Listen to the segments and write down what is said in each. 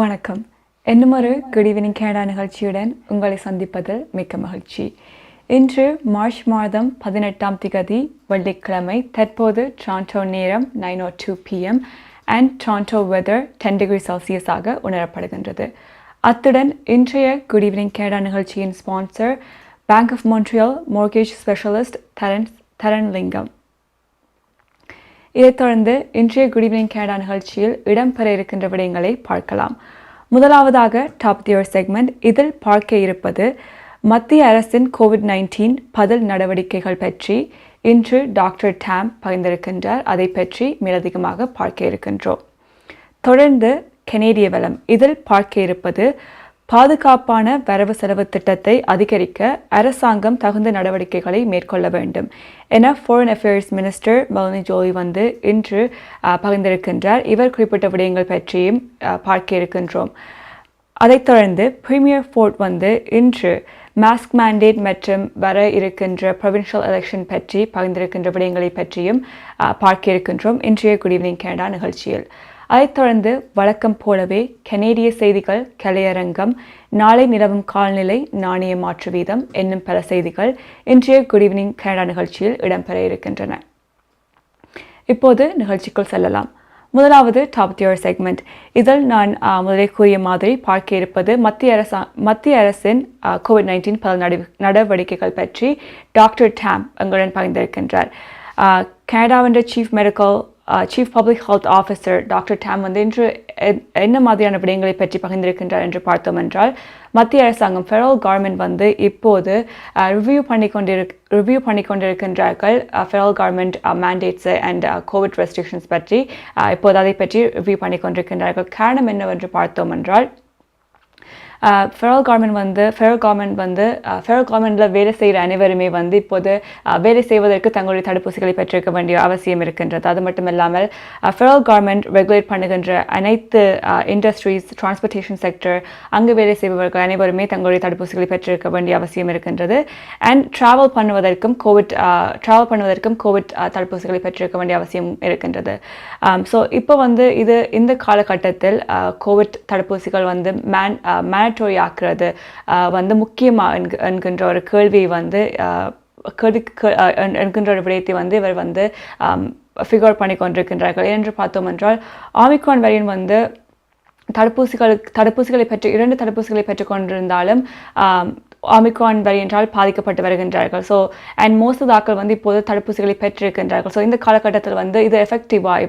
வணக்கம். இன்னுமொரு good evening Canada நிகழ்ச்சியுடன் உங்களை சந்திப்பதில் மிக்க மகிழ்ச்சி. இன்று மார்ச் மாதம் 18ஆம் திகதி வெள்ளிக்கிழமை. தற்போது டொரண்டோ நேரம் 9:02 PM and Toronto weather 10 degree செல்சியஸாக உணரப்படுகின்றது. அத்துடன் இன்றைய குட் ஈவினிங் கனடா நிகழ்ச்சியின் sponsor Bank of Montreal mortgage specialist Tharanlingam. இதைத் தொடர்ந்து இன்றைய குட் ஈவினிங் கனடா நிகழ்ச்சியில் இடம்பெற இருக்கின்ற விடயங்களை பார்க்கலாம். முதலாவதாக டாப் தியர் செக்மெண்ட். இதில் பார்க்க இருப்பது மத்திய அரசின் COVID-19 பதில் நடவடிக்கைகள் பற்றி இன்று டாக்டர் டாம் பகிர்ந்திருக்கின்றார். அதை பற்றி மேலதிகமாக பார்க்க இருக்கின்றோம். தொடர்ந்து கனேடிய வளம். இதில் பார்க்க இருப்பது பாதுகாப்பான வரவு செலவு திட்டத்தை அதிகரிக்க அரசாங்கம் தகுந்த நடவடிக்கைகளை மேற்கொள்ள வேண்டும் என ஃபாரின் அஃபேர்ஸ் மினிஸ்டர் மெலனி ஜோலி இன்று பகிர்ந்திருக்கின்றார். இவர் குறிப்பிட்ட விடயங்கள் பற்றியும் பார்க்க இருக்கின்றோம். அதைத் தொடர்ந்து பிரீமியர் ஃபோர்ட் இன்று மாஸ்க் மேண்டேட் மற்றும் வர இருக்கின்ற ப்ரொவின்ஷியல் எலெக்ஷன் பற்றி பகிர்ந்திருக்கின்ற விடயங்களை பற்றியும் பார்க்க இருக்கின்றோம் இன்றைய குட் ஈவினிங் கனடா நிகழ்ச்சியில். அதைத் தொடர்ந்து வழக்கம் போலவே கனேடிய செய்திகள், கலையரங்கம், நாளை நிலவும் கால்நிலை, நாணய மாற்று வீதம் என்னும் பல செய்திகள் இன்றைய குட் ஈவினிங் கனடா நிகழ்ச்சியில் இடம்பெற இருக்கின்றன. இப்போது நிகழ்ச்சிக்குள் செல்லலாம். முதலாவது டாப் தியர் செக்மெண்ட். இதில் நான் முதலே கூறிய மாதிரி பார்க்க இருப்பது மத்திய அரசின் COVID-19 பல நடவடிக்கைகள் பற்றி டாக்டர் டாம் எங்களுடன் பகிர்ந்திருக்கின்றார். கனடாவின் chief public health officer doctor Tom இன்று என்ன மாதிரியான விடயங்களை பற்றி பகிர்ந்திருக்கின்றார் என்று பார்த்தோம் என்றால், மத்திய அரசாங்கம் ஃபெடரல் கவர்மெண்ட் இப்போது ரிவ்யூ பண்ணி கொண்டிருக்கின்றார்கள். Federal government mandates and Covid restrictions பற்றி இப்போது அதை பற்றி ரிவ்யூ பண்ணி கொண்டிருக்கின்றார்கள். காரணம் என்னவென்று பார்த்தோம் என்றால், ஃபெடரல் கவர்மெண்ட்டில் வேலை செய்கிற அனைவருமே இப்போது வேலை செய்வதற்கு தங்களுடைய தடுப்பூசிகளை பெற்றிருக்க வேண்டிய அவசியம் இருக்கின்றது. அது மட்டும் இல்லாமல் ஃபெடரல் கவர்மெண்ட் ரெகுலேட் பண்ணுகின்ற அனைத்து இண்டஸ்ட்ரீஸ், டிரான்ஸ்போர்ட்டேஷன் செக்டர், அங்கு வேலை செய்பவர்கள் அனைவருமே தங்களுடைய தடுப்பூசிகளை பெற்றிருக்க வேண்டிய அவசியம் இருக்கின்றது. அண்ட் ட்ராவல் பண்ணுவதற்கும் கோவிட் தடுப்பூசிகளை பெற்றிருக்க வேண்டிய அவசியம் இருக்கின்றது. ஸோ இப்போ இந்த காலகட்டத்தில் கோவிட் தடுப்பூசிகள் மேண்டட்டரி ஆக்குறது முக்கியமாக என்கின்ற ஒரு கேள்வி என்கின்ற ஒரு விடயத்தை இவர் ஃபிகர் பண்ணி கொண்டிருக்கின்றார்கள். என்று பார்த்தோம் என்றால், ஆமிக்ரான் வேரியன்ட் தடுப்பூசிகளை பெற்று 2 தடுப்பூசிகளை பெற்றுக் கொண்டிருந்தாலும் ஆமிக்ரான் வேரியண்டால் பாதிக்கப்பட்டு வருகின்றார்கள். ஸோ அண்ட் மோஸ்ட் ஆக்கள் இப்போது தடுப்பூசிகளை பெற்றிருக்கின்றார்கள். ஸோ இந்த காலகட்டத்தில் இது எஃபெக்டிவாக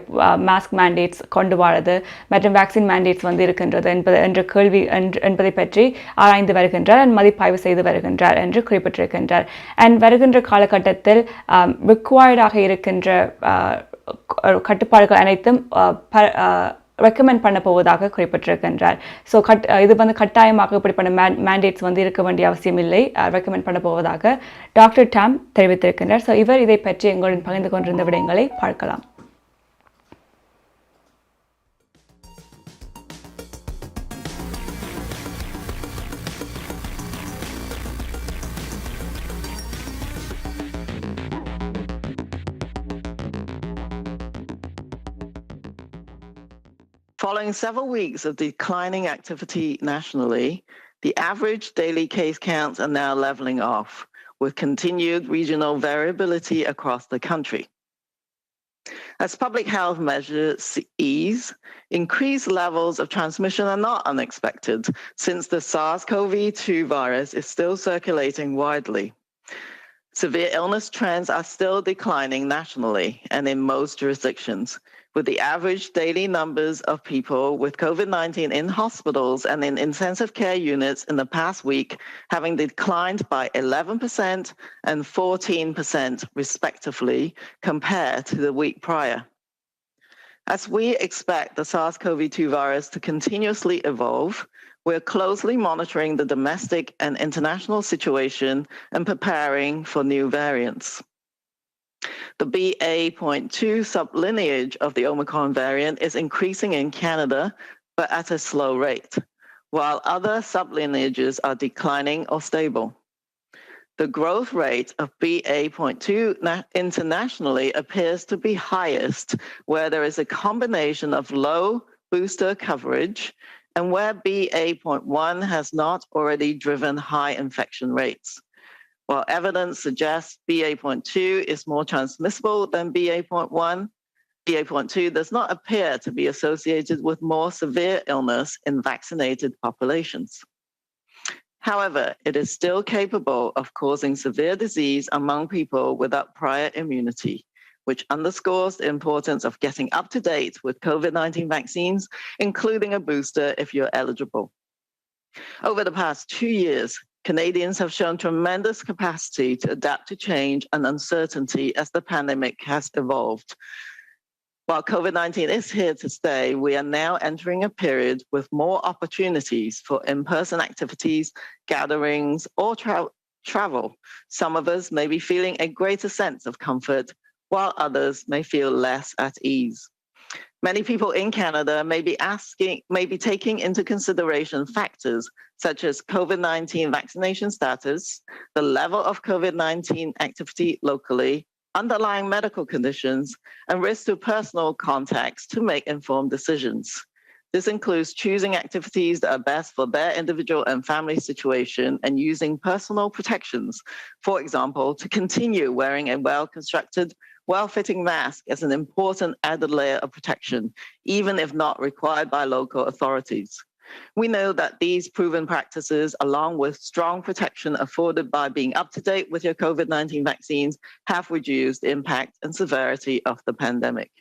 மாஸ்க் மேண்டேட்ஸ் கொண்டு வரது மற்றும் வேக்சின் மேண்டேட்ஸ் இருக்கின்றது என்ற கேள்வி என்பதை பற்றி ஆராய்ந்து வருகின்றார் அண்ட் மதிப்பாய்வு செய்து வருகின்றார் என்று குறிப்பிட்டிருக்கின்றார். அண்ட் வருகின்ற காலகட்டத்தில் ரிக்வயர்டாக இருக்கின்ற கட்டுப்பாடுகள் அனைத்தும் ரெக்கமெண்ட் பண்ண போவதாக குறிப்பிட்டிருக்கின்றார். ஸோ இது கட்டாயமாக இப்படிப்பட்ட மேண்டேட்ஸ் இருக்க வேண்டிய அவசியம் இல்லை, ரெக்கமெண்ட் பண்ண போவதாக டாக்டர் டாம் தெரிவித்திருக்கின்றார். ஸோ இவர் இதை பற்றி எங்களுடன் பகிர்ந்து கொண்டிருந்த விடயங்களை பார்க்கலாம். Following several weeks of declining activity nationally, the average daily case counts are now leveling off, with continued regional variability across the country. As public health measures ease, increased levels of transmission are not unexpected, since the SARS-CoV-2 virus is still circulating widely. Severe illness trends are still declining nationally and in most jurisdictions, with the average daily numbers of people with COVID-19 in hospitals and in intensive care units in the past week having declined by 11% and 14% respectively compared to the week prior. As we expect the SARS-CoV-2 virus to continuously evolve, we're closely monitoring the domestic and international situation and preparing for new variants. The BA.2 sublineage of the Omicron variant is increasing in Canada, but at a slow rate, while other sublineages are declining or stable. The growth rate of BA.2 internationally appears to be highest where there is a combination of low booster coverage and where BA.1 has not already driven high infection rates. While evidence suggests BA.2 is more transmissible than BA.1, BA.2 does not appear to be associated with more severe illness in vaccinated populations. However, it is still capable of causing severe disease among people without prior immunity, which underscores the importance of getting up to date with COVID-19 vaccines, including a booster if you're eligible. Over the past 2 years, Canadians have shown tremendous capacity to adapt to change and uncertainty as the pandemic has evolved. While COVID-19 is here to stay, we are now entering a period with more opportunities for in-person activities, gatherings, or travel. Some of us may be feeling a greater sense of comfort, while others may feel less at ease. Many people in Canada may be taking into consideration factors such as COVID-19 vaccination status, the level of COVID-19 activity locally, underlying medical conditions, and risk to personal contacts to make informed decisions. This includes choosing activities that are best for their individual and family situation and using personal protections, for example, to continue wearing a well-constructed, well-fitting mask as an important added layer of protection, even if not required by local authorities. We know that these proven practices, along with strong protection afforded by being up to date with your COVID-19 vaccines, have reduced the impact and severity of the pandemic.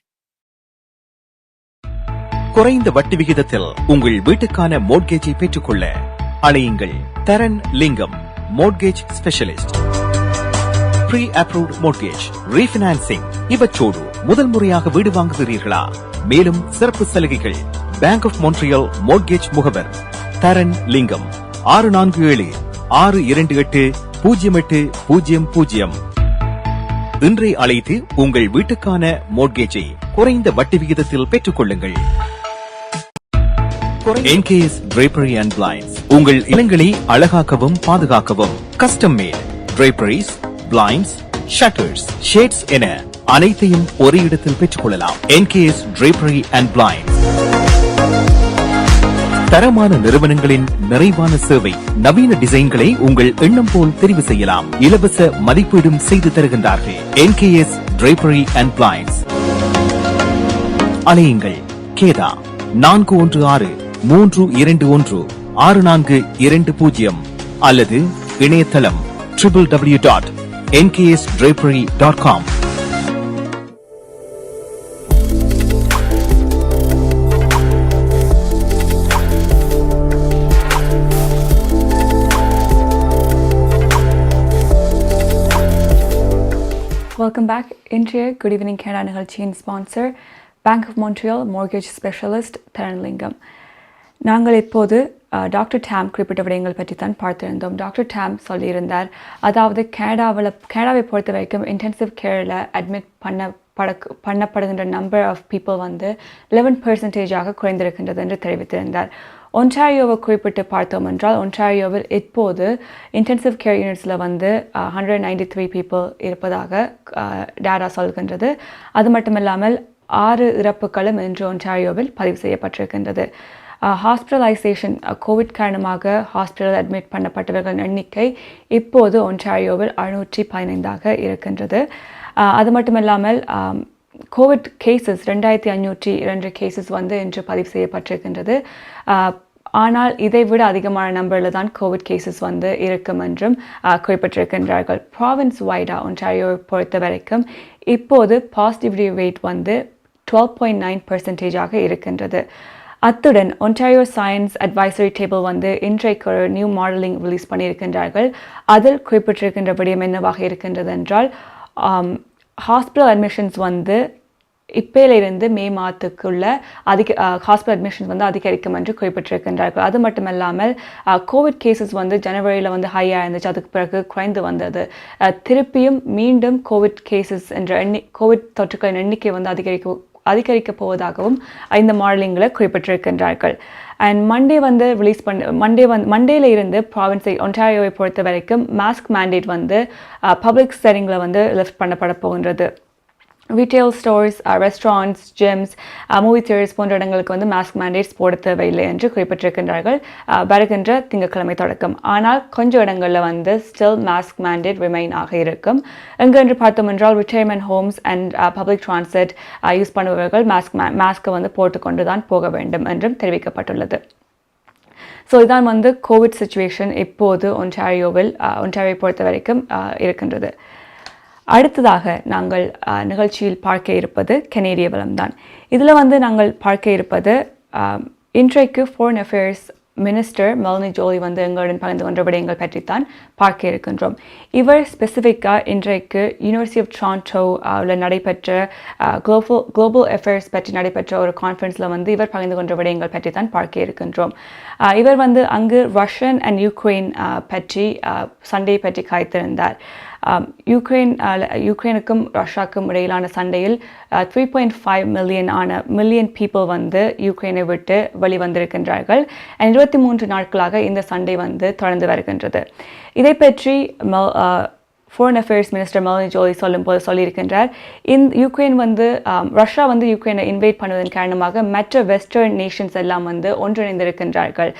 குறைந்த வட்டி விகிதத்தில் உங்கள் வீட்டுக்கான மோட்கேஜை பெற்றுக்கொள்ள அழையுங்கள் Tharan Lingam mortgage specialist. Pre approved mortgage, refinancing இவற்றோடு முதல் முறையாக வீடு வாங்குகிறீர்களா? மேலும் சிறப்பு சலுகைகள். பேங்க் ஆஃப் மொன்ட்ரியல் மோட்கேஜ் முகவர் தரன் லிங்கம் 647-628-0800. இன்றை அழைத்து உங்கள் வீட்டுக்கான மோட்கேஜை குறைந்த வட்டி விகிதத்தில் பெற்றுக் கொள்ளுங்கள். NKS Drapery and Blinds உங்கள் இல்லங்களை அழகாக்கவும் பாதுகாக்கவும் custom mat draperies, blinds, shutters, shades என அனைத்தையும் ஒரே இடத்தில் பெற்றுக் கொள்ளலாம். NKS Drapery and Blinds தரமான நிறுவனங்களின் நிறைவான சேவை. நவீன டிசைன்களை உங்கள் எண்ணம் போல் தெரிவு செய்யலாம். இலவச மதிப்பீடும் செய்து தருகின்றார்கள். NKS Drapery and Blinds. அலையுங்கள் கேதா 416-321-6420 அல்லது இணையதளம் www.nksdrapery.com. Welcome back. இன்றைய Good Evening Canada நிகழ்ச்சியின் sponsor Bank of Montreal mortgage specialist Tharanlingam. நாங்கள் இப்போது டாக்டர் டேம் குறிப்பிட்ட விடயங்கள் பற்றி தான் பார்த்திருந்தோம். டாக்டர் டேம் சொல்லியிருந்தார், அதாவது கனடாவை பொறுத்த வரைக்கும் இன்டென்சிவ் கேரில் அட்மிட் பண்ணப்படுகின்ற நம்பர் ஆஃப் பீப்புள் வந்து 11% குறைந்திருக்கின்றது என்று தெரிவித்திருந்தார். ஒன்டாரியோவை குறிப்பிட்டு பார்த்தோம் என்றால், ஒன்டாரியோவில் இப்போது இன்டென்சிவ் கேர் யூனிட்ஸில் வந்து 193 பீப்புள் இருப்பதாக டேட்டா சொல்கின்றது. அது மட்டுமில்லாமல் 6 இறப்புகளும் இன்று ஒன்டாரியோவில் பதிவு செய்யப்பட்டிருக்கின்றது. ஹாஸ்பிட்டலைசேஷன், கோவிட் காரணமாக ஹாஸ்பிட்டல் அட்மிட் பண்ணப்பட்டவர்களின் எண்ணிக்கை இப்போது ஒன்டாரியோவில் 615 இருக்கின்றது. அது மட்டுமில்லாமல் கோவிட் கேசஸ் 2502 கேசஸ் வந்து இன்று பதிவு செய்யப்பட்டிருக்கின்றது. ஆனால் இதைவிட அதிகமான நம்பரில் தான் கோவிட் கேசஸ் வந்து இருக்கும் என்றும் குறிப்பிட்டிருக்கின்றார்கள். ப்ராவின்ஸ் வைடா ஒன்டாரியோவை பொறுத்த வரைக்கும் இப்போது பாசிட்டிவிட்டி ரேட் வந்து 12.9% இருக்கின்றது. அத்துடன் ஒன்டாரியோ சயின்ஸ் அட்வைசரி டேபிள் வந்து இன்றைக்கு ஒரு நியூ மாடலிங் ரிலீஸ் பண்ணியிருக்கின்றார்கள். அதில் குறிப்பிட்டிருக்கின்ற விடயம் என்னவாக இருக்கின்றது என்றால், ஹாஸ்பிட்டல் அட்மிஷன்ஸ் வந்து இப்போலிருந்து மே மாதத்துக்குள்ள ஹாஸ்பிட்டல் அட்மிஷன்ஸ் வந்து அதிகரிக்கும் என்று குறிப்பிட்டிருக்கின்றார்கள். அது மட்டுமல்லாமல் கோவிட் கேசஸ் வந்து ஜனவரியில் வந்து ஹையாக இருந்துச்சு, அதுக்கு பிறகு குறைந்து வந்தது. திருப்பியும் மீண்டும் கோவிட் கேசஸ் என்ற கோவிட் தொற்றுக்களின் எண்ணிக்கை வந்து அதிகரிக்க போவதாகவும் இந்த மாடலிங்கில் குறிப்பிட்டிருக்கின்றார்கள். அண்ட் மண்டே வந்து மண்டேல இருந்து ப்ராவின்ஸை ஒன்டாரியோவை பொறுத்த வரைக்கும் மாஸ்க் மேண்டேட் வந்து பப்ளிக் செட்டிங்கில் வந்து லிஃப்ட் பண்ணப்பட போகின்றது. Retail stores, restaurants, Cheems, movie theatres போன்ற இடங்களுக்கு வந்து மாஸ்க் மேண்டேட்ஸ் போட தேவையில்லை என்று குறிப்பிட்டிருக்கின்றார்கள் வருகின்ற திங்கட்கிழமை தொடக்கம். ஆனால் கொஞ்சம் இடங்களில் வந்து ஸ்டில் மாஸ்க் மேண்டேட் ரிமைன் ஆக இருக்கும். எங்கென்று பார்த்தோம் என்றால் retirement homes and public transport use பண்ணுபவர்கள் மாஸ்க்கை வந்து போட்டுக்கொண்டு தான் போக வேண்டும் என்றும் தெரிவிக்கப்பட்டுள்ளது. ஸோ இதான் வந்து கோவிட் சுச்சுவேஷன் இப்போது ஒன்டாரியோ பொறுத்த வரைக்கும் இருக்கின்றது. அடுத்ததாக நாங்கள் நிகழ்ச்சியில் பார்க்க இருப்பது கனேடிய வளம்தான். இதில் வந்து நாங்கள் பார்க்க இருப்பது இன்றைக்கு ஃபாரின் அஃபேர்ஸ் மினிஸ்டர் மெலனி ஜோலி வந்து எங்களுடன் பகிர்ந்து கொண்ட விடயங்கள் பற்றித்தான் பார்க்க இருக்கின்றோம். இவர் ஸ்பெசிஃபிக்காக இன்றைக்கு யூனிவர்சிட்டி ஆஃப் டொரண்டோவில் நடைபெற்ற குளோபல் அஃபேர்ஸ் பற்றி நடைபெற்ற ஒரு கான்ஃபரன்ஸில் வந்து இவர் பகிர்ந்து கொண்ட விடயங்கள் பற்றி தான் பார்க்க இருக்கின்றோம். இவர் வந்து அங்கு ரஷ்யன் அண்ட் யுக்ரைன் பற்றி சண்டையை பற்றி காய்த்திருந்தார். யுக்ரைனுக்கும் ரஷ்யாவுக்கும் இடையிலான சண்டையில் 3.5 மில்லியன் பீப்புள் வந்து யுக்ரைனை விட்டு வெளிவந்திருக்கின்றார்கள். 23 நாட்களாக இந்த சண்டை வந்து தொடர்ந்து வருகின்றது. இதை பற்றி ஃபாரின் அஃபேர்ஸ் மினிஸ்டர் மெலனி ஜோலி சொல்லியிருக்கின்றார். யுக்ரைன் வந்து ரஷ்யா வந்து யுக்ரைனை இன்வைட் பண்ணுவதன் காரணமாக மற்ற வெஸ்டர்ன் நேஷன்ஸ் எல்லாம் வந்து ஒன்றிணைந்திருக்கின்றார்கள்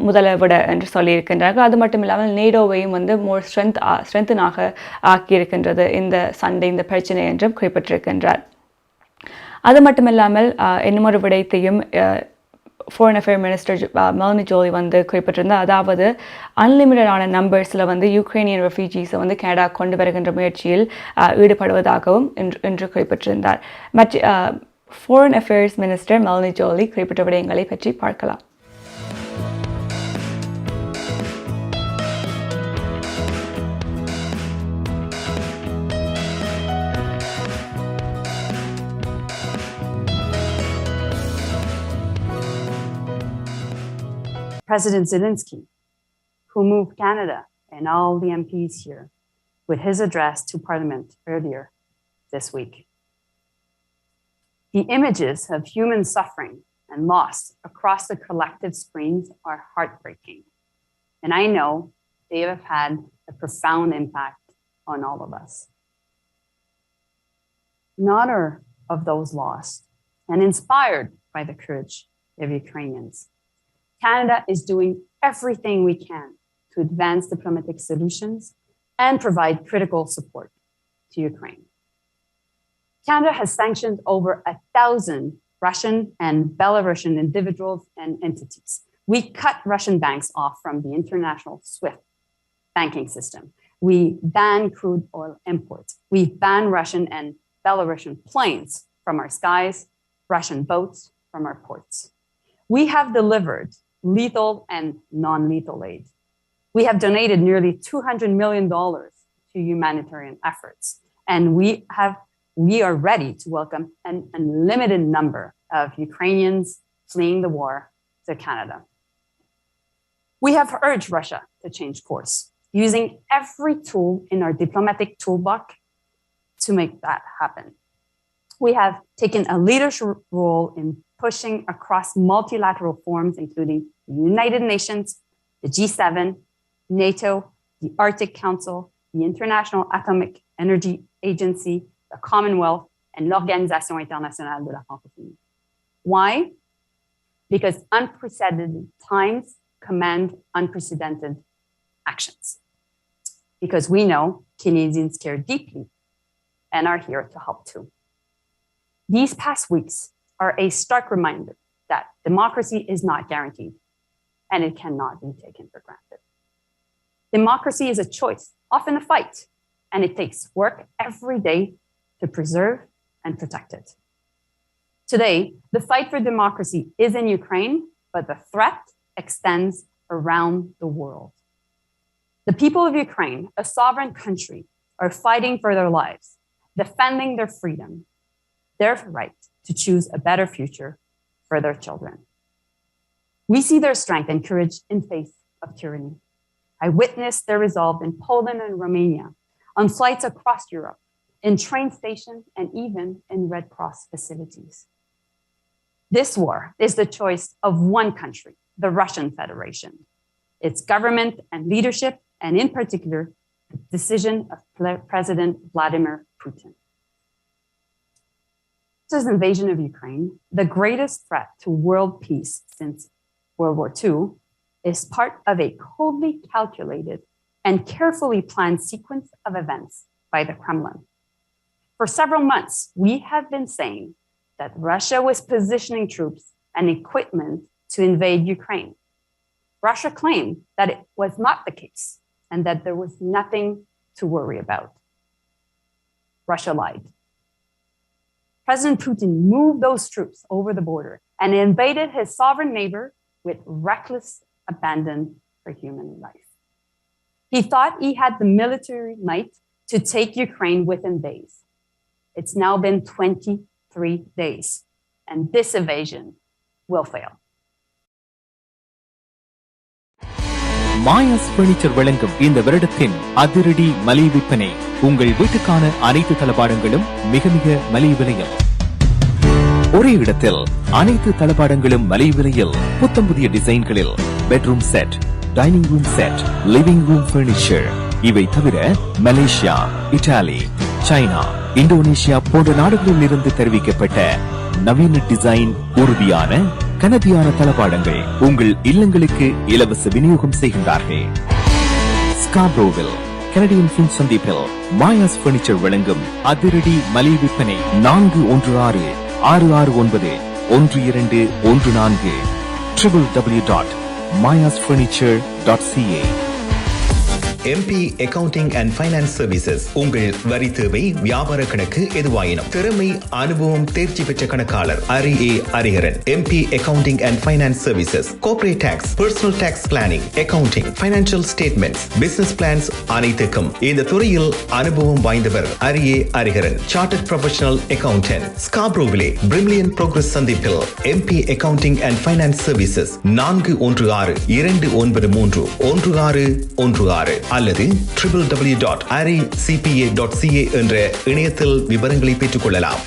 முதலை விட என்று சொல்லியிருக்கின்றார்கள். அது மட்டும் இல்லாமல் நேடோவையும் வந்து மோர் ஸ்ட்ரென்த்தனாக ஆக்கியிருக்கின்றது இந்த சண்டை, இந்த பிரச்சனை என்றும் குறிப்பிட்டிருக்கின்றார். அது மட்டுமில்லாமல் இன்னுமொரு விடயத்தையும் ஃபாரின் அஃபேர் மினிஸ்டர் மெலனி ஜோலி வந்து குறிப்பிட்டிருந்தார். அதாவது அன்லிமிட்டடான நம்பர்ஸில் வந்து யுக்ரைனியன் ரெஃப்யூஜிஸை வந்து கனடா கொண்டு வருகின்ற முயற்சியில் ஈடுபடுவதாகவும் என்று குறிப்பிட்டிருந்தார். மற்ற ஃபாரின் அஃபேர்ஸ் மினிஸ்டர் மெலனி ஜோலி குறிப்பிட்ட விடயங்களை பற்றி பார்க்கலாம். President Zelensky, who moved Canada and all the MPs here with his address to Parliament earlier this week. The images of human suffering and loss across the collective screens are heartbreaking. And I know they have had a profound impact on all of us. In honor of those lost and inspired by the courage of Ukrainians, Canada is doing everything we can to advance diplomatic solutions and provide critical support to Ukraine. Canada has sanctioned over 1,000 Russian and Belarusian individuals and entities. We cut Russian banks off from the international SWIFT banking system. We banned crude oil imports. We banned Russian and Belarusian planes from our skies, Russian boats from our ports. We have delivered lethal and non-lethal aid. We have donated nearly $200 million to humanitarian efforts, and we are ready to welcome an unlimited number of Ukrainians fleeing the war to Canada. We have urged Russia to change course, using every tool in our diplomatic toolbox to make that happen. We have taken a leadership role in pushing across multilateral forums, including the United Nations, the G7, NATO, the Arctic Council, the International Atomic Energy Agency, the Commonwealth, and l'Organisation Internationale de la Francophonie. Why? Because unprecedented times command unprecedented actions. Because we know Canadians care deeply and are here to help too. These past weeks are a stark reminder that democracy is not guaranteed and it cannot be taken for granted. Democracy is a choice, often a fight, and it takes work every day to preserve and protect it. Today, the fight for democracy is in Ukraine, but the threat extends around the world. The people of Ukraine, a sovereign country, are fighting for their lives, defending their freedom, their right to choose a better future for their children. We see their strength and courage in face of tyranny. I witnessed their resolve in Poland and Romania, on flights across Europe, in train stations, and even in Red Cross facilities. This war is the choice of one country, the Russian Federation, its government and leadership, and in particular, the decision of President Vladimir Putin. Russia's invasion of Ukraine, the greatest threat to world peace since World War II, is part of a coldly calculated and carefully planned sequence of events by the Kremlin. For several months, we have been saying that Russia was positioning troops and equipment to invade Ukraine. Russia claimed that it was not the case and that there was nothing to worry about. Russia lied. President Putin moved those troops over the border and invaded his sovereign neighbor with reckless abandon for human life. He thought he had the military might to take Ukraine within days. It's now been 23 days, and this invasion will fail. Maya's furniture வழங்கும் இந்த வருடத்தின் அதிரடி மலிவு விற்பனை. உங்கள் வீட்டுக்கான அனைத்து தளபாடங்களும் மிக மிக மலிவு விலையில். ஒரே இடத்தில் அனைத்து தளபாடங்களும் மலிவு விலையில். புத்தம் புதிய டிசைன்களில் bedroom set, dining room set, living room furniture. இவை தவிர மலேசியா, இத்தாலி, சைனா, இந்தோனேஷியா போன்ற நாடுகளில் இருந்து தெரிவிக்கப்பட்ட நவீன டிசைன், உறுதியான கனதியான தளபாடங்கள் உங்கள் இல்லங்களுக்கு இலவச விநியோகம் செய்கின்றார்கள். ஸ்காப்ரோவில் கனடியன் ஃபின் சந்திப்பில் மாயாஸ் பர்னிச்சர் வழங்கும் அதிரடி மலிவு விற்பனை 416-669-1214 www.mayasfurniture.ca. MP Accounting and Finance Services உங்கள் வரி தேவை, வியாபார கணக்கு எதுவாயினும் திறமை, அனுபவம், தேர்ச்சி பெற்ற கணக்காளர் அரிஏ Ariharan. MP Accounting and Finance Services, Corporate Tax, Personal Tax Planning, Accounting, Financial Statements, Business Plans அனைத்துக்கும் இந்த துறையில் அனுபவம் வாய்ந்தவர் அரிஏ Ariharan. Chartered Professional Accountant. ஸ்காப்ரோவிலே பிரிமிலியன் progress சந்திப்பில் MP Accounting and Finance Services 416-293-1616 அல்லது www.aricpa.ca என்ற இணையத்தில் விவரங்களை பெற்றுக் கொள்ளலாம்.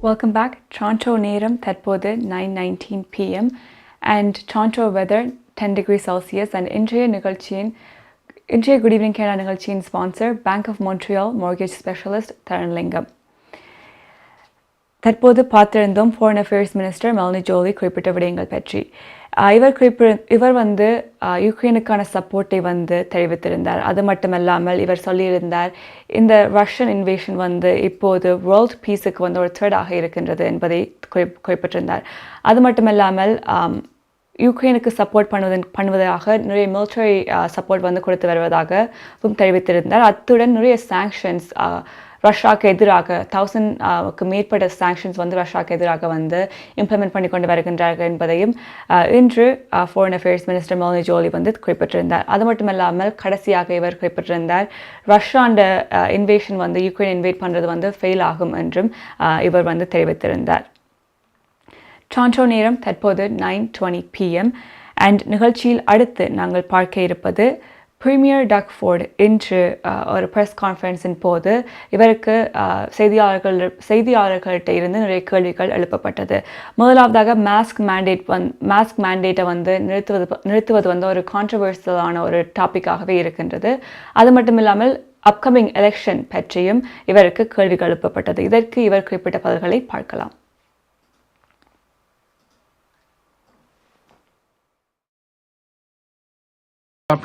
Welcome back. Toronto நேரம் தற்போது 9:19 p.m. and Toronto weather 10 degrees Celsius and இன்றைய Good Evening Canada நிகழ்ச்சியின் sponsor Bank of Montreal mortgage specialist தரன்லிங்கம். தற்போது பார்த்திருந்தோம் ஃபாரின் அஃபேர்ஸ் மினிஸ்டர் மெலனி ஜோலி குறிப்பிட்ட விடயங்கள் பற்றி. இவர் யுக்ரைனுக்கான சப்போர்ட்டை தெரிவித்திருந்தார். அது மட்டுமல்லாமல் இவர் சொல்லியிருந்தார், இந்த ரஷ்யன் இன்வேஷன் இப்போது வேர்ல்ட் பீஸுக்கு ஒரு த்ரெட்டாக இருக்கின்றது என்பதை குறிப்பிட்டிருந்தார். அது மட்டுமல்லாமல் யுக்ரைனுக்கு சப்போர்ட் பண்ணுவதாக நிறைய மிலிட்டரி சப்போர்ட் கொடுத்து வருவதாகவும் தெரிவித்திருந்தார். அத்துடன் நிறைய சாங்ஷன்ஸ் ரஷ்யாவுக்கு எதிராக 1000க்கு மேற்பட்ட சாங்ஷன்ஸ் ரஷ்யாவுக்கு எதிராக இம்ப்ளிமெண்ட் பண்ணி கொண்டு வருகின்றார்கள் என்பதையும் இன்று ஃபாரின் அஃபேர்ஸ் மினிஸ்டர் மெலனி ஜோலி குறிப்பிட்டிருந்தார். அது மட்டுமல்லாமல் கடைசியாக இவர் குறிப்பிட்டிருந்தார், ரஷ்யாண்ட இன்வேஷன் யுக்ரைன் இன்வேட் பண்ணுறது ஃபெயில் ஆகும் என்றும் இவர் தெரிவித்திருந்தார். டொரண்டோ நேரம் தற்போது 9:20 p.m. அண்ட் நிகழ்ச்சியில் அடுத்து நாங்கள் பார்க்க இருப்பது பிரீமியர் டக் ஃபோர்டு இன்று ஒரு ப்ரெஸ் கான்ஃபரன்ஸின் போது இவருக்கு செய்தியாளர்கள்ட்ட இருந்து நிறைய கேள்விகள் எழுப்பப்பட்டது. முதலாவதாக மாஸ்க் மேண்டேட்டை நிறுத்துவது ஒரு கான்ட்ரவர்சியலான ஒரு டாப்பிக்காகவே இருக்கின்றது. அது மட்டும் இல்லாமல் அப்கமிங் எலெக்ஷன் பற்றியும் இவருக்கு கேள்விகள் எழுப்பப்பட்டது. இதற்கு இவர் குறிப்பிட்ட பதில்களை பார்க்கலாம்.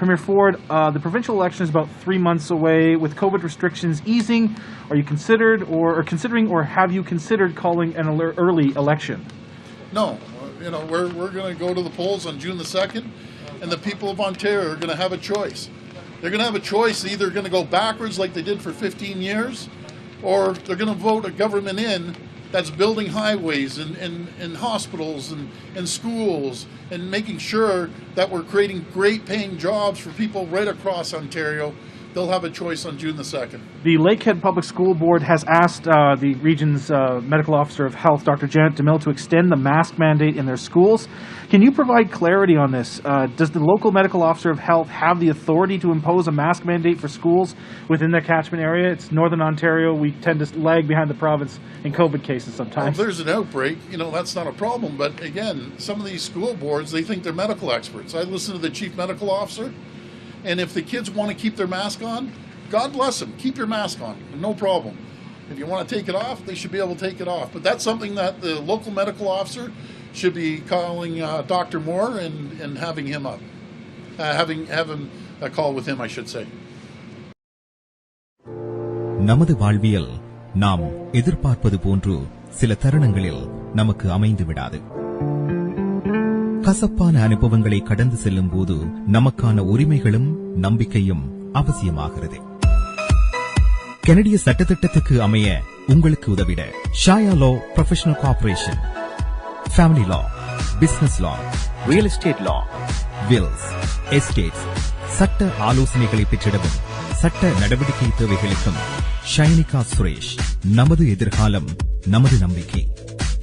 Premier Ford, the provincial election is about 3 months away. With COVID restrictions easing, are you considering or have you considered calling an early election? No, we're going to go to the polls on June the 2nd, and the people of Ontario are going to have a choice. They're going to have a choice, either going to go backwards like they did for 15 years, or they're going to vote a government in that's building highways and hospitals and schools and making sure that we're creating great paying jobs for people right across Ontario they'll have a choice on June the 2nd. The Lakehead Public School Board has asked the region's medical officer of health, Dr. Janet DeMille, to extend the mask mandate in their schools. Can you provide clarity on this? Does the local medical officer of health have the authority to impose a mask mandate for schools within their catchment area? It's Northern Ontario. We tend to lag behind the province in COVID cases sometimes. Well, if there's an outbreak, that's not a problem. But again, some of these school boards, they think they're medical experts. I listen to the chief medical officer, and if the kids want to keep their mask on, God bless them. Keep your mask on. No problem. If you want to take it off, they should be able to take it off. But that's something that the local medical officer should be calling Dr. Moore and having him up. Having a call with him, I should say. நமது வாழ்வியல் நாம் எதிர்பார்ப்பது போன்று சில தருணங்களில் நமக்கு அமைந்து விடாது. கசப்பான அனுபவங்களை கடந்து செல்லும் போது நமக்கான உரிமைகளும் நம்பிக்கையும் அவசியமாகிறது. கனடிய சட்டத்திட்டத்துக்கு அமைய உங்களுக்கு உதவிட ஷாயா லா ப்ரொஃபஷனல் கார்ப்பரேஷன், ஃபேமிலி லா, பிசினஸ் லா, ரியல் எஸ்டேட் லா, வில்ஸ், எஸ்டேட்ஸ், சட்ட ஆலோசனைகளை பெற்றிடவும் சட்ட நடவடிக்கை தேவைகளுக்கும் ஷைனிகா சுரேஷ். நமது எதிர்காலம் நமது நம்பிக்கை.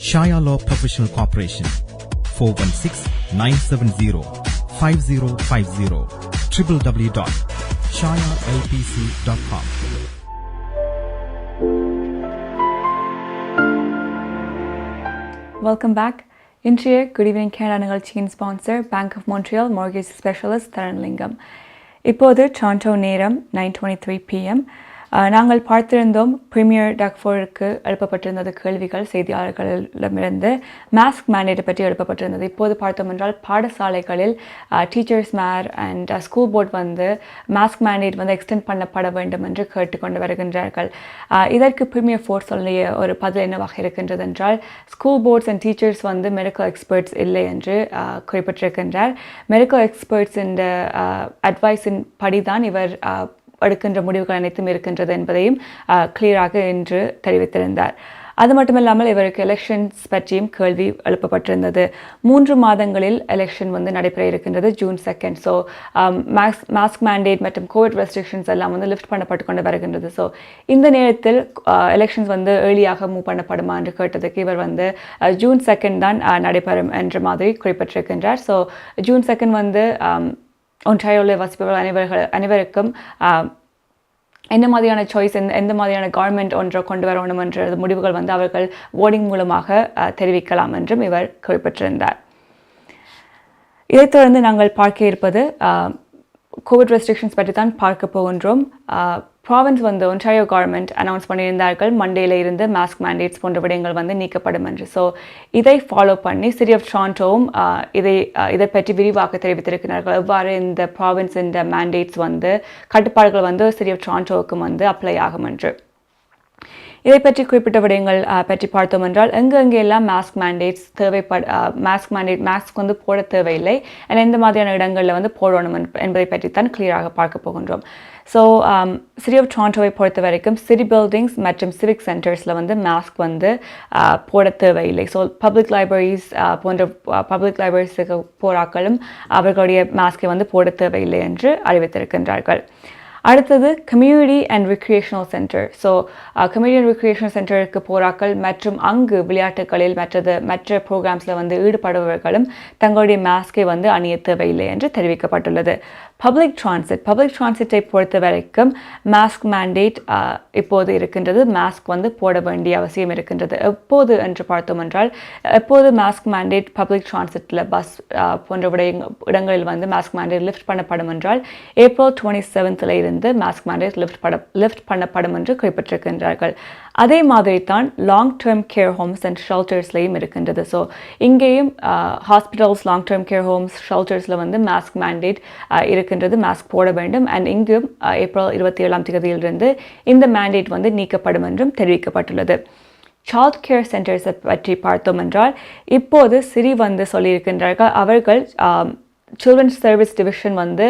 Shaya law professional corporation 416-970-5050 www.shayalpc.com. Welcome back. இன்றைய குட் ஈவினிங் கனடா நிகழ்ச்சியின் sponsor Bank of Montreal mortgage specialist Tharanlingam. இப்போது டொரண்டோ நேரம் 9:23 PM. நாங்கள் பார்த்திருந்தோம் பிரீமியர் டக்ஃபோருக்கு எழுப்பப்பட்டிருந்தது கேள்விகள் செய்தியாளர்களிடமிருந்து மாஸ்க் மேண்டேட்டை பற்றி எழுப்பப்பட்டிருந்தது. இப்போது பார்த்தோம் என்றால் பாடசாலைகளில் teachers and school board mask mandate extend பண்ணப்பட வேண்டும் என்று கேட்டுக்கொண்டு வருகின்றார்கள். இதற்கு பிரீமியர் ஃபோர்ஸ் சொல்லிய ஒரு பதில் என்னவாக இருக்கின்றது என்றால், school boards and teachers medical experts இல்லை என்று குறிப்பிட்டிருக்கின்றார். மெடிக்கல் எக்ஸ்பர்ட்ஸின் அட்வைஸின் படிதான் இவர் எடுக்கின்ற முடிவுகள் அனைத்தும் இருக்கின்றது என்பதையும் கிளியராக இன்று தெரிவித்திருந்தார். அது மட்டுமில்லாமல் இவருக்கு எலெக்ஷன்ஸ் பற்றியும் கேள்வி எழுப்பப்பட்டிருந்தது. 3 மாதங்களில் எலெக்ஷன் நடைபெற இருக்கின்றது, ஜூன் 2. ஸோ மாஸ்க் மேண்டேட் மற்றும் கோவிட் ரெஸ்ட்ரிக்ஷன்ஸ் எல்லாம் லிஃப்ட் பண்ணப்பட்டு கொண்டு வருகின்றது. ஸோ இந்த நேரத்தில் எலெக்ஷன்ஸ் ஏர்லியாக மூவ் பண்ணப்படுமா என்று கேட்டதுக்கு இவர் ஜூன் 2 தான் நடைபெறும் என்ற மாதிரி குறிப்பிட்டிருக்கின்றார். ஸோ ஜூன் 2 ஒன்டாரியோவில் வசிப்பவர்கள் அனைவருக்கும் என்ன மாதிரியான சாய்ஸ், எந்த மாதிரியான கவர்மெண்ட் ஒன்றை கொண்டு வரணும் என்ற முடிவுகள் அவர்கள் வோட்டிங் மூலமாக தெரிவிக்கலாம் என்றும் இவர் குறிப்பிட்டிருந்தார். இதைத் தொடர்ந்து நாங்கள் பார்க்க இருப்பது கோவிட் ரெஸ்ட்ரிக்ஷன்ஸ் பற்றி தான் பார்க்க போகின்றோம். ப்ராவின்ஸ் ஒன்டாரியோ கவர்மெண்ட் அனௌன்ஸ் பண்ணியிருந்தார்கள் மண்டேல இருந்து மாஸ்க் மேண்டேட்ஸ் போன்ற விடயங்கள் நீக்கப்படும் என்று. ஸோ இதை ஃபாலோ பண்ணி சிட்டி ஆஃப் டொரண்டோவும் இதை பற்றி விரிவாக தெரிவித்திருக்கிறார்கள். எவ்வாறு இந்த ப்ராவின்ஸ் இந்த மேண்டேட்ஸ் கட்டுப்பாடுகள் சிட்டி ஆஃப் டொரண்டோவுக்கும் அப்ளை ஆகும் என்று. இதை பற்றி குறிப்பிட்ட விடயங்கள் பற்றி பார்த்தோம் என்றால், எங்கெங்கெல்லாம் மாஸ்க் மேண்டேட்ஸ் மாஸ்க் போட தேவையில்லை, எந்த மாதிரியான இடங்களில் போடணும் என்பதை பற்றி தான் கிளியராக பார்க்க போகின்றோம். ஸோ சிட்டி ஆஃப் டொரண்டோவை பொறுத்த வரைக்கும் சிட்டி பில்டிங்ஸ் மற்றும் சிவிக் சென்டர்ஸில் மாஸ்க் போட தேவையில்லை. ஸோ பப்ளிக் லைப்ரரிஸ் போன்ற பப்ளிக் லைப்ரரிஸுக்கு போராக்களும் அவர்களுடைய மாஸ்கை போட தேவையில்லை என்று அறிவித்திருக்கின்றார்கள். அடுத்தது community and recreational centre. So community and recreational சென்டருக்கு போராக்கள் மற்றும் அங்கு விளையாட்டுகளில் மற்ற ப்ரோக்ராம்ஸில் ஈடுபடுபவர்களும் தங்களுடைய மாஸ்கை அணிய தேவையில்லை என்று தெரிவிக்கப்பட்டுள்ளது. பப்ளிக் டிரான்சிட்டை பொறுத்த வரைக்கும் மாஸ்க் மேண்டேட் இப்போது இருக்கின்றது. மாஸ்க் போட வேண்டிய அவசியம் இருக்கின்றது. எப்போது என்று பார்த்தோம் என்றால், எப்போது மாஸ்க் மேண்டேட் பப்ளிக் டிரான்சிட்டில் பஸ் போன்ற இடங்களில் மாஸ்க் மேண்டேட் லிஃப்ட் பண்ணப்படும் என்றால், April 27 இருந்து மாஸ்க் மேண்டேட் லிஃப்ட் பண்ணப்படும் என்று குறிப்பிட்டிருக்கின்றார்கள். அதே மாதிரி தான் long term care homes and ஷெல்டர்ஸ்லையும் இருக்கின்றது. ஸோ இங்கேயும் hospitals, long term care homes, ஷெல்டர்ஸில் மாஸ்க் மேண்டேட் இருக்கின்றது, மாஸ்க் போட வேண்டும். அண்ட் இங்கும் April 27 இந்த மேண்டேட் நீக்கப்படும் என்றும் தெரிவிக்கப்பட்டுள்ளது. சைல்ட் கேர் சென்டர்ஸை பற்றி பார்த்தோம் என்றால், இப்போது சிரி சொல்லியிருக்கின்றார்கள் அவர்கள் சில்ட்ரன்ஸ் சர்வீஸ் டிவிஷன் வந்து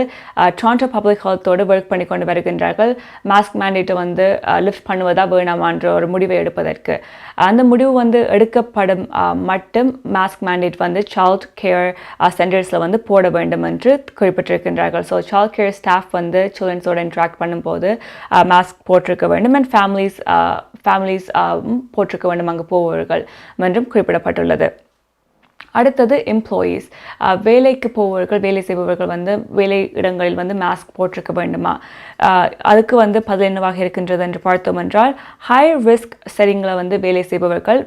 டொரண்டோ பப்ளிக் ஹெல்த்தோடு ஒர்க் பண்ணி கொண்டு வருகின்றார்கள் மாஸ்க் மேண்டேட்டை வந்து லிஃப்ட் பண்ணுவதா வேணாமான்ற ஒரு முடிவை எடுப்பதற்கு. அந்த முடிவு வந்து எடுக்கப்படும் மட்டும் மாஸ்க் மேண்டேட் வந்து சைல்ட் கேர் சென்டர்ஸில் வந்து போட வேண்டும் என்று குறிப்பிட்டிருக்கின்றார்கள். ஸோ சைல்ட் கேர் ஸ்டாஃப் வந்து சில்ட்ரன்ஸோடு இன்ட்ராக்ட் பண்ணும்போது மாஸ்க் போட்டிருக்க வேண்டும் அண்ட் ஃபேமிலிஸ் போட்டிருக்க வேண்டும் அங்கு போவர்கள் என்றும் குறிப்பிடப்பட்டுள்ளது. அடுத்தது எம்ப்ளாயீஸ், வேலைக்கு போவர்கள், வேலை செய்பவர்கள் வந்து வேலை இடங்களில் வந்து மாஸ்க் போட்டிருக்க வேண்டுமா? அதுக்கு வந்து பதில் என்னவாக இருக்கின்றது என்று பார்த்தோம் என்றால், ஹை ரிஸ்க் செட்டிங்கில் வந்து வேலை செய்பவர்கள்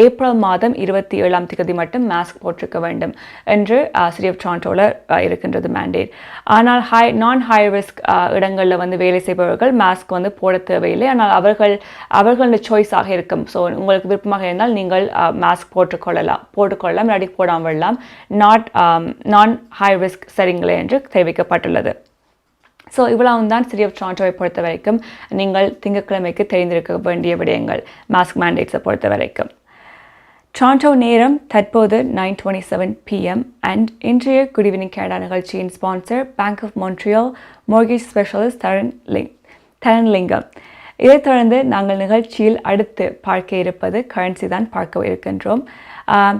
ஏப்ரல் மாதம் 27 மட்டும் மாஸ்க் போட்டிருக்க வேண்டும் என்று சிட்டி ஆஃப் டொரண்டோவில் இருக்கின்றது மேண்டேட். ஆனால் நான் ஹை ரிஸ்க் இடங்களில் வந்து வேலை செய்பவர்கள் மாஸ்க் வந்து போட தேவையில்லை. ஆனால் அவர்களோட சாய்ஸாக இருக்கும். ஸோ உங்களுக்கு விருப்பமாக இருந்தால் நீங்கள் மாஸ்க் போட்டுக்கொள்ளலாம், இல்லாட்டி போடாமல் விடலாம். நான் ஹை ரிஸ்க் செட்டிங்கில் என்று தெரிவிக்கப்பட்டுள்ளது. ஸோ இவ்வளவு தான் சிட்டி ஆஃப் டொரண்டோவை பொறுத்த வரைக்கும் நீங்கள் திங்கட்கிழமைக்கு தெரிந்திருக்க வேண்டிய விடயங்கள் மாஸ்க் மேண்டேட்ஸை பொறுத்த வரைக்கும். டொரண்டோ நேரம் தற்போது 9:27 PM அண்ட் இன்றைய குட் ஈவினிங் கனடா நிகழ்ச்சியின் sponsor Bank of Montreal mortgage specialist Tharan Lingam. இதைத் தொடர்ந்து நாங்கள் நிகழ்ச்சியில் அடுத்து பார்க்க இருப்பது கரன்சி தான் பார்க்க இருக்கின்றோம்.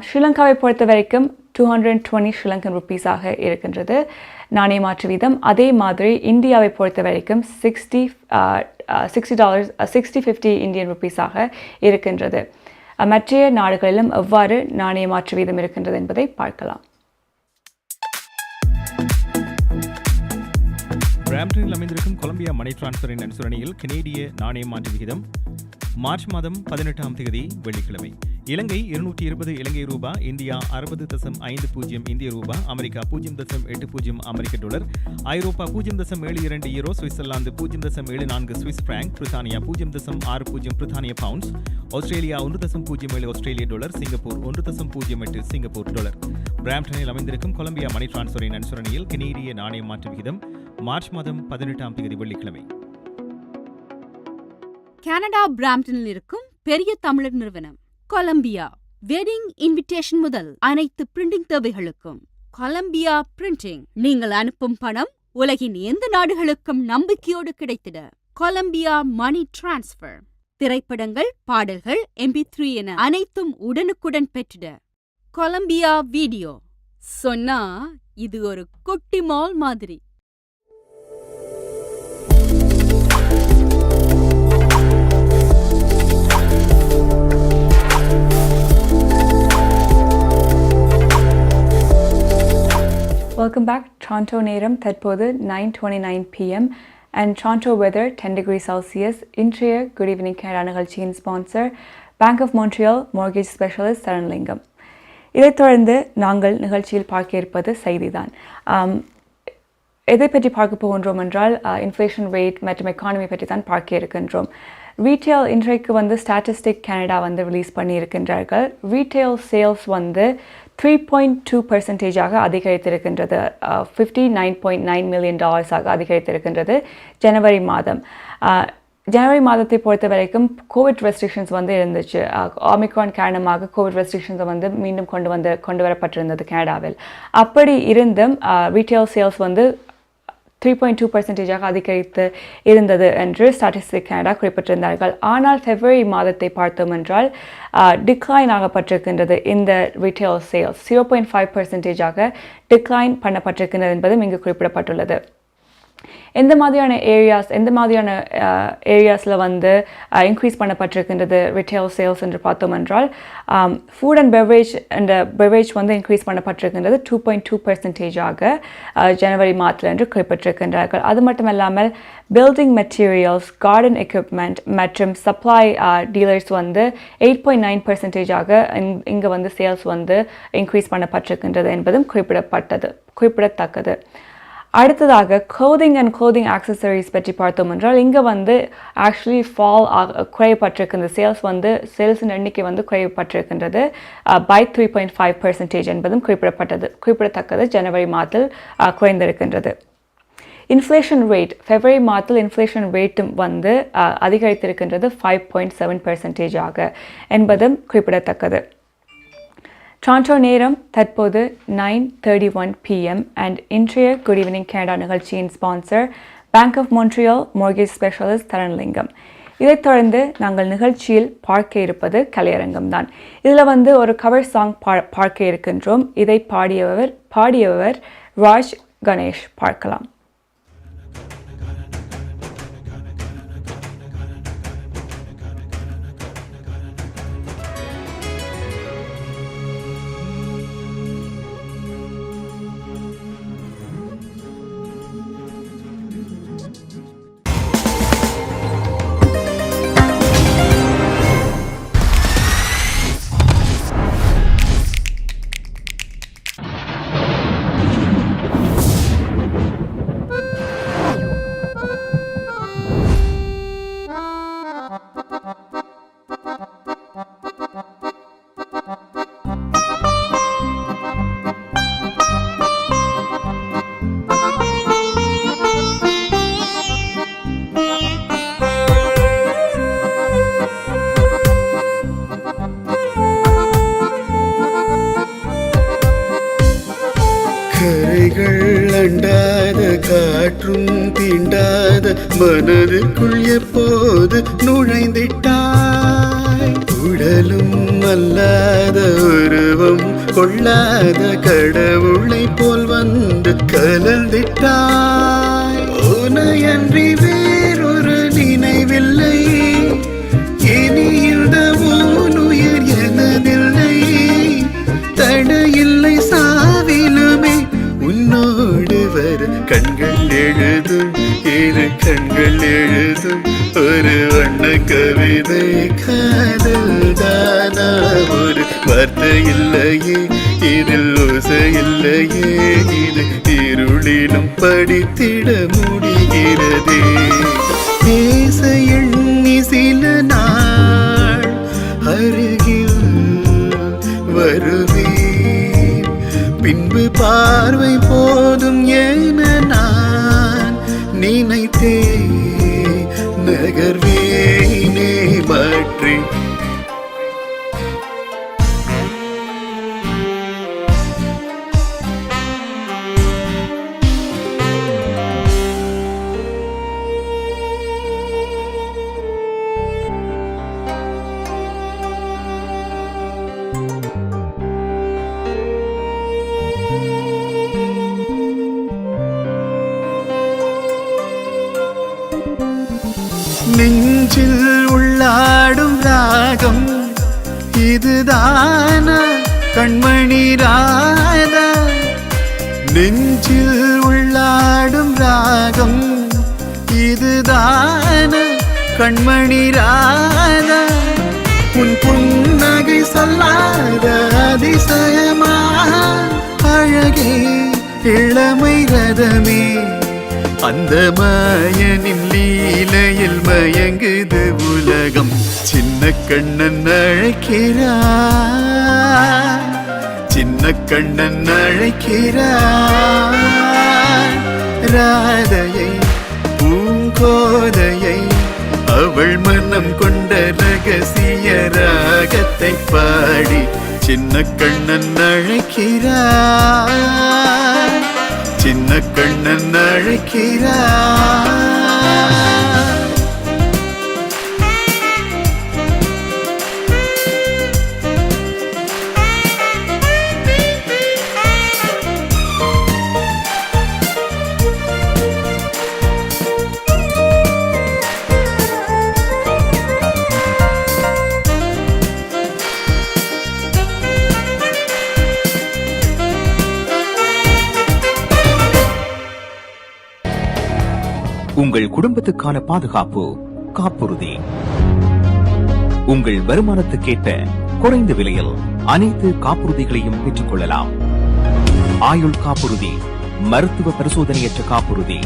ஸ்ரீலங்காவை பொறுத்த வரைக்கும் 220 ஸ்ரீலங்கன் ருப்பீஸாக இருக்கின்றது நாணய மாற்று வீதம். அதே மாதிரி இந்தியாவை பொறுத்த வரைக்கும் $60 இந்தியன் ருப்பீஸாக இருக்கின்றது. மற்ற நாடுகளிலும் எவ்வாறு நாணய மாற்று வீதம் இருக்கின்றது என்பதை பார்க்கலாம். பிராம்டனில் அமைந்திருக்கும் கொலம்பியா மணி டிரான்ஸ்ஃபரின் அனுசரணையில் கனேடிய நாணய மாற்று விகிதம் மார்ச் மாதம் 18 வெள்ளிக்கிழமை. இலங்கை 220 இலங்கை ரூபா, இந்தியா 60.50 இந்திய ரூபா, அமெரிக்கா 0.80 அமெரிக்க டாலர், ஐரோப்பா 0.72 யூரோ, சுவிட்சர்லாந்து 0.74 சுவிஸ் பிராங்க், பிரித்தானியா 0.60 பிரித்தானிய பவுண்ட்ஸ், ஆஸ்திரேலியா 1.07 ஆஸ்திரேலிய டாலர், சிங்கப்பூர் 1.08 சிங்கப்பூர் டாலர். பிராம்டனில் அமைந்திருக்கும் கொலம்பியா மணி டிரான்ஸ்ஃபரின் அனுசரணையில் கனேடிய நாணய மாற்று விகிதம் மார்ச் மாதம் 18 வெள்ளிக்கிழமை. கனடா பிராம்டனில் இருக்கும் பெரிய தமிழர் நிறுவனம் கொலம்பியா. வெட்டிங் இன்விடேஷன் முதல் அனைத்து பிரிண்டிங் தேவைகளுக்கும் கொலம்பியா பிரிண்டிங். நீங்கள் அனுப்பும் பணம் உலகின் எந்த நாடுகளுக்கும் நம்பிக்கையோடு கிடைத்திட கொலம்பியா மணி டிரான்ஸ்ஃபர். திரைப்படங்கள், பாடல்கள், MP3 என அனைத்தும் உடனுக்குடன் பெற்றிட கொலம்பியா வீடியோ. சொன்னா இது ஒரு குட்டி மால் மாதிரி. Welcome back. Toronto நேரம் தற்போது 9:29 PM and Toronto weather 10 degrees Celsius. இன்றைய குட் ஈவினிங் கனடா நிகழ்ச்சியின் sponsor Bank of Montreal mortgage specialist Tharan Lingam. இதைத் தொடர்ந்து நாங்கள் நிகழ்ச்சியில் பார்க்க இருப்பது செய்திதான். எதை பற்றி பார்க்க போகின்றோம் என்றால் இன்ஃப்ளேஷன் ரேட் மற்றும் எக்கானமி பற்றி தான் பார்க்க இருக்கின்றோம். ரீட்டெயில் இன்றைக்கு வந்து ஸ்டாட்டிஸ்டிக் கனடா வந்து ரிலீஸ் பண்ணியிருக்கின்றார்கள். ரீட்டெயில் சேல்ஸ் வந்து 3.2% அதிகரித்திருக்கின்றது. $59.9 million அதிகரித்திருக்கின்றது ஜனவரி மாதம். ஜனவரி மாதத்தை பொறுத்த வரைக்கும் கோவிட் ரெஸ்ட்ரிக்ஷன்ஸ் வந்து இருந்துச்சு. ஒமிக்ரான் காரணமாக கோவிட் ரெஸ்ட்ரிக்ஷன்ஸை வந்து மீண்டும் கொண்டு வரப்பட்டிருந்தது கனடாவில். அப்படி இருந்தும் ரீட்டெயில் சேல்ஸ் வந்து 3.2% அதிகரித்து இருந்தது என்று ஸ்டாட்டிஸ்டிக் கனடா குறிப்பிட்டிருந்தார்கள். ஆனால் பிப்ரவரி மாதத்தை பார்த்தோம் என்றால் டிக்ளைன் ஆகப்பட்டிருக்கின்றது. இந்த ரீட்டெயில் சேல்ஸ் 0.5% டிக்ளைன் பண்ணப்பட்டிருக்கின்றது என்பதும் இங்கு குறிப்பிடப்பட்டுள்ளது. எந்த மாதிரியான ஏரியாஸில் வந்து இன்க்ரீஸ் பண்ணப்பட்டிருக்கின்றது ரிட்டெயில் சேல்ஸ் என்று பார்த்தோம் என்றால் ஃபுட் அண்ட் பெவரேஜ் வந்து இன்க்ரீஸ் பண்ணப்பட்டிருக்கின்றது 2.2% ஜனவரி மாதத்தில் என்று குறிப்பிட்டிருக்கின்றார்கள். அது மட்டும் இல்லாமல் பில்டிங் மெட்டீரியல்ஸ், கார்டன் எக்யூப்மெண்ட் மற்றும் சப்ளை டீலர்ஸ் வந்து 8.9% இங்கே வந்து சேல்ஸ் வந்து இன்க்ரீஸ் பண்ணப்பட்டிருக்கின்றது என்பதும் குறிப்பிடத்தக்கது. அடுத்ததாக க்ளோதிங் அண்ட் க்ளோதிங் ஆக்சசரிஸ் பற்றி பார்த்தோம் என்றால் இங்கே வந்து ஆக்சுவலி குறையப்பட்டிருக்கின்ற சேல்ஸின் எண்ணிக்கை வந்து குறையப்பட்டிருக்கின்றது by 3.5% என்பதும் குறிப்பிடத்தக்கது. ஜனவரி மாதத்தில் குறைந்திருக்கின்றது. இன்ஃப்ளேஷன் ரேட் பிப்ரவரி மாதத்தில் இன்ஃப்ளேஷன் ரேட்டும் வந்து அதிகரித்திருக்கின்றது 5.7% என்பதும் குறிப்பிடத்தக்கது. டொரண்டோ நேரம் தற்போது 9:31 PM அண்ட் இன்றைய குட் ஈவினிங் கனடா நிகழ்ச்சியின் sponsor Bank of Montreal mortgage specialist Tharanlingam. இதைத் தொடர்ந்து நாங்கள் நிகழ்ச்சியில் பார்க்க இருப்பது கலையரங்கம் தான். இதில் ஒரு கவர் சாங் பார்க்க இருக்கின்றோம். இதை பாடியவர் ராஜ் கணேஷ். பார்க்கலாம். அண்டாத காற்றும் தீண்டாத மனதிற்குள் எப்போது நுழைந்திட்டாய். உடலும் அல்லாத உருவம் கொள்ளாத கடவுளை போல் வந்து கலந்திட்டாய். உனையன்றி வேறொரு நினைவில்லை, இனி இந்த ஊனுயிர் எனதில்லை. தடையில்லை சாவிலுமே உன்னோடு வர கண்கள் எழுதும், இரு கண்கள் எழுதும் ஒரு வண்ண கவிதை. காதல் தானா ஒரு வார்த்தை இல்லையே, இதில் ஓசை இல்லையே, இது இருளிலும் படித்திட முடிகிறதே. பேச எண்ணி சில நாள் அருகில் வருவேன், பின்பு பார்வை போதும் என நான் நினைத்தே நகர்வேனே மாற்றி. நெஞ்சில் உள்ளாடும் ராகம் இதுதானா கண்மணி ராதா? நெஞ்சில் உள்ளாடும் ராகம் இதுதானா கண்மணி ராதா? உன் புன்னகை சொல்லாத அதிசயமா அழகே இளமை ரதமே, அந்த மாயனின் லீலையில் மயங்குது உலகம். சின்ன கண்ணன் அழைக்கிறார், சின்ன கண்ணன் அழைக்கிறார். ராதையை பூங்கோதையை அவள் மனம் கொண்ட ரகசிய ராகத்தை பாடி சின்ன கண்ணன் அழைக்கிறார், சின்ன கண்ணன் அழைக்கிறார். உங்கள் குடும்பத்துக்கான பாதுகாப்பு காப்புறுதி. உங்கள் வருமானத்துக்கேற்ற குறைந்த விலையில் அனைத்து காப்புறுதிகளையும் பெற்றுக் கொள்ளலாம். ஆயுள் காப்புறுதி, மருத்துவ பரிசோதனையற்ற காப்புறுதி,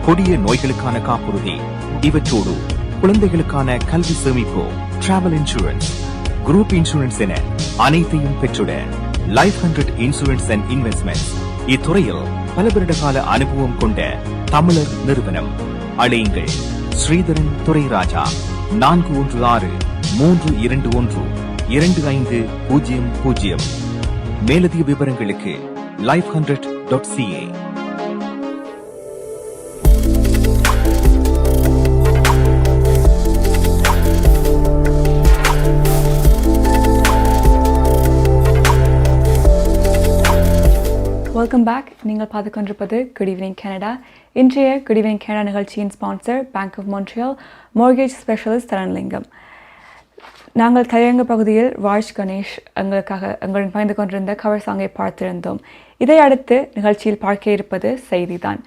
கொடிய நோய்களுக்கான காப்புறுதி, இவற்றோடு குழந்தைகளுக்கான கல்வி சேமிப்பு, டிராவல் இன்சூரன்ஸ், குரூப் இன்சூரன்ஸ் என அனைத்தையும் பெற்றுட லைஃப் 100 இன்சூரன்ஸ் அண்ட் இன்வெஸ்ட்மெண்ட் இத்துறையில் பல வருட கால அனுபவம் கொண்ட தமிழர் நிறுவனம். அழையுங்கள் ஸ்ரீதரன் துரைராஜா 416-321-2500 மேலதிக விவரங்களுக்கு life100.ca. Welcome back. நீங்கள் பார்த்து கொண்டிருப்பது குட் ஈவினிங் கனடா. இன்றைய குட் ஈவினிங் கனடா நிகழ்ச்சியின் sponsor Bank of Montreal mortgage specialist Tharanlingam. நாங்கள் தலையங்க பகுதியில் வாஷ் கணேஷ் எங்களுடன் பகிர்ந்து கொண்டிருந்த கவர் சாங்கை பார்த்திருந்தோம். இதை அடுத்து நிகழ்ச்சியில் பார்க்க இருப்பது செய்திதான்.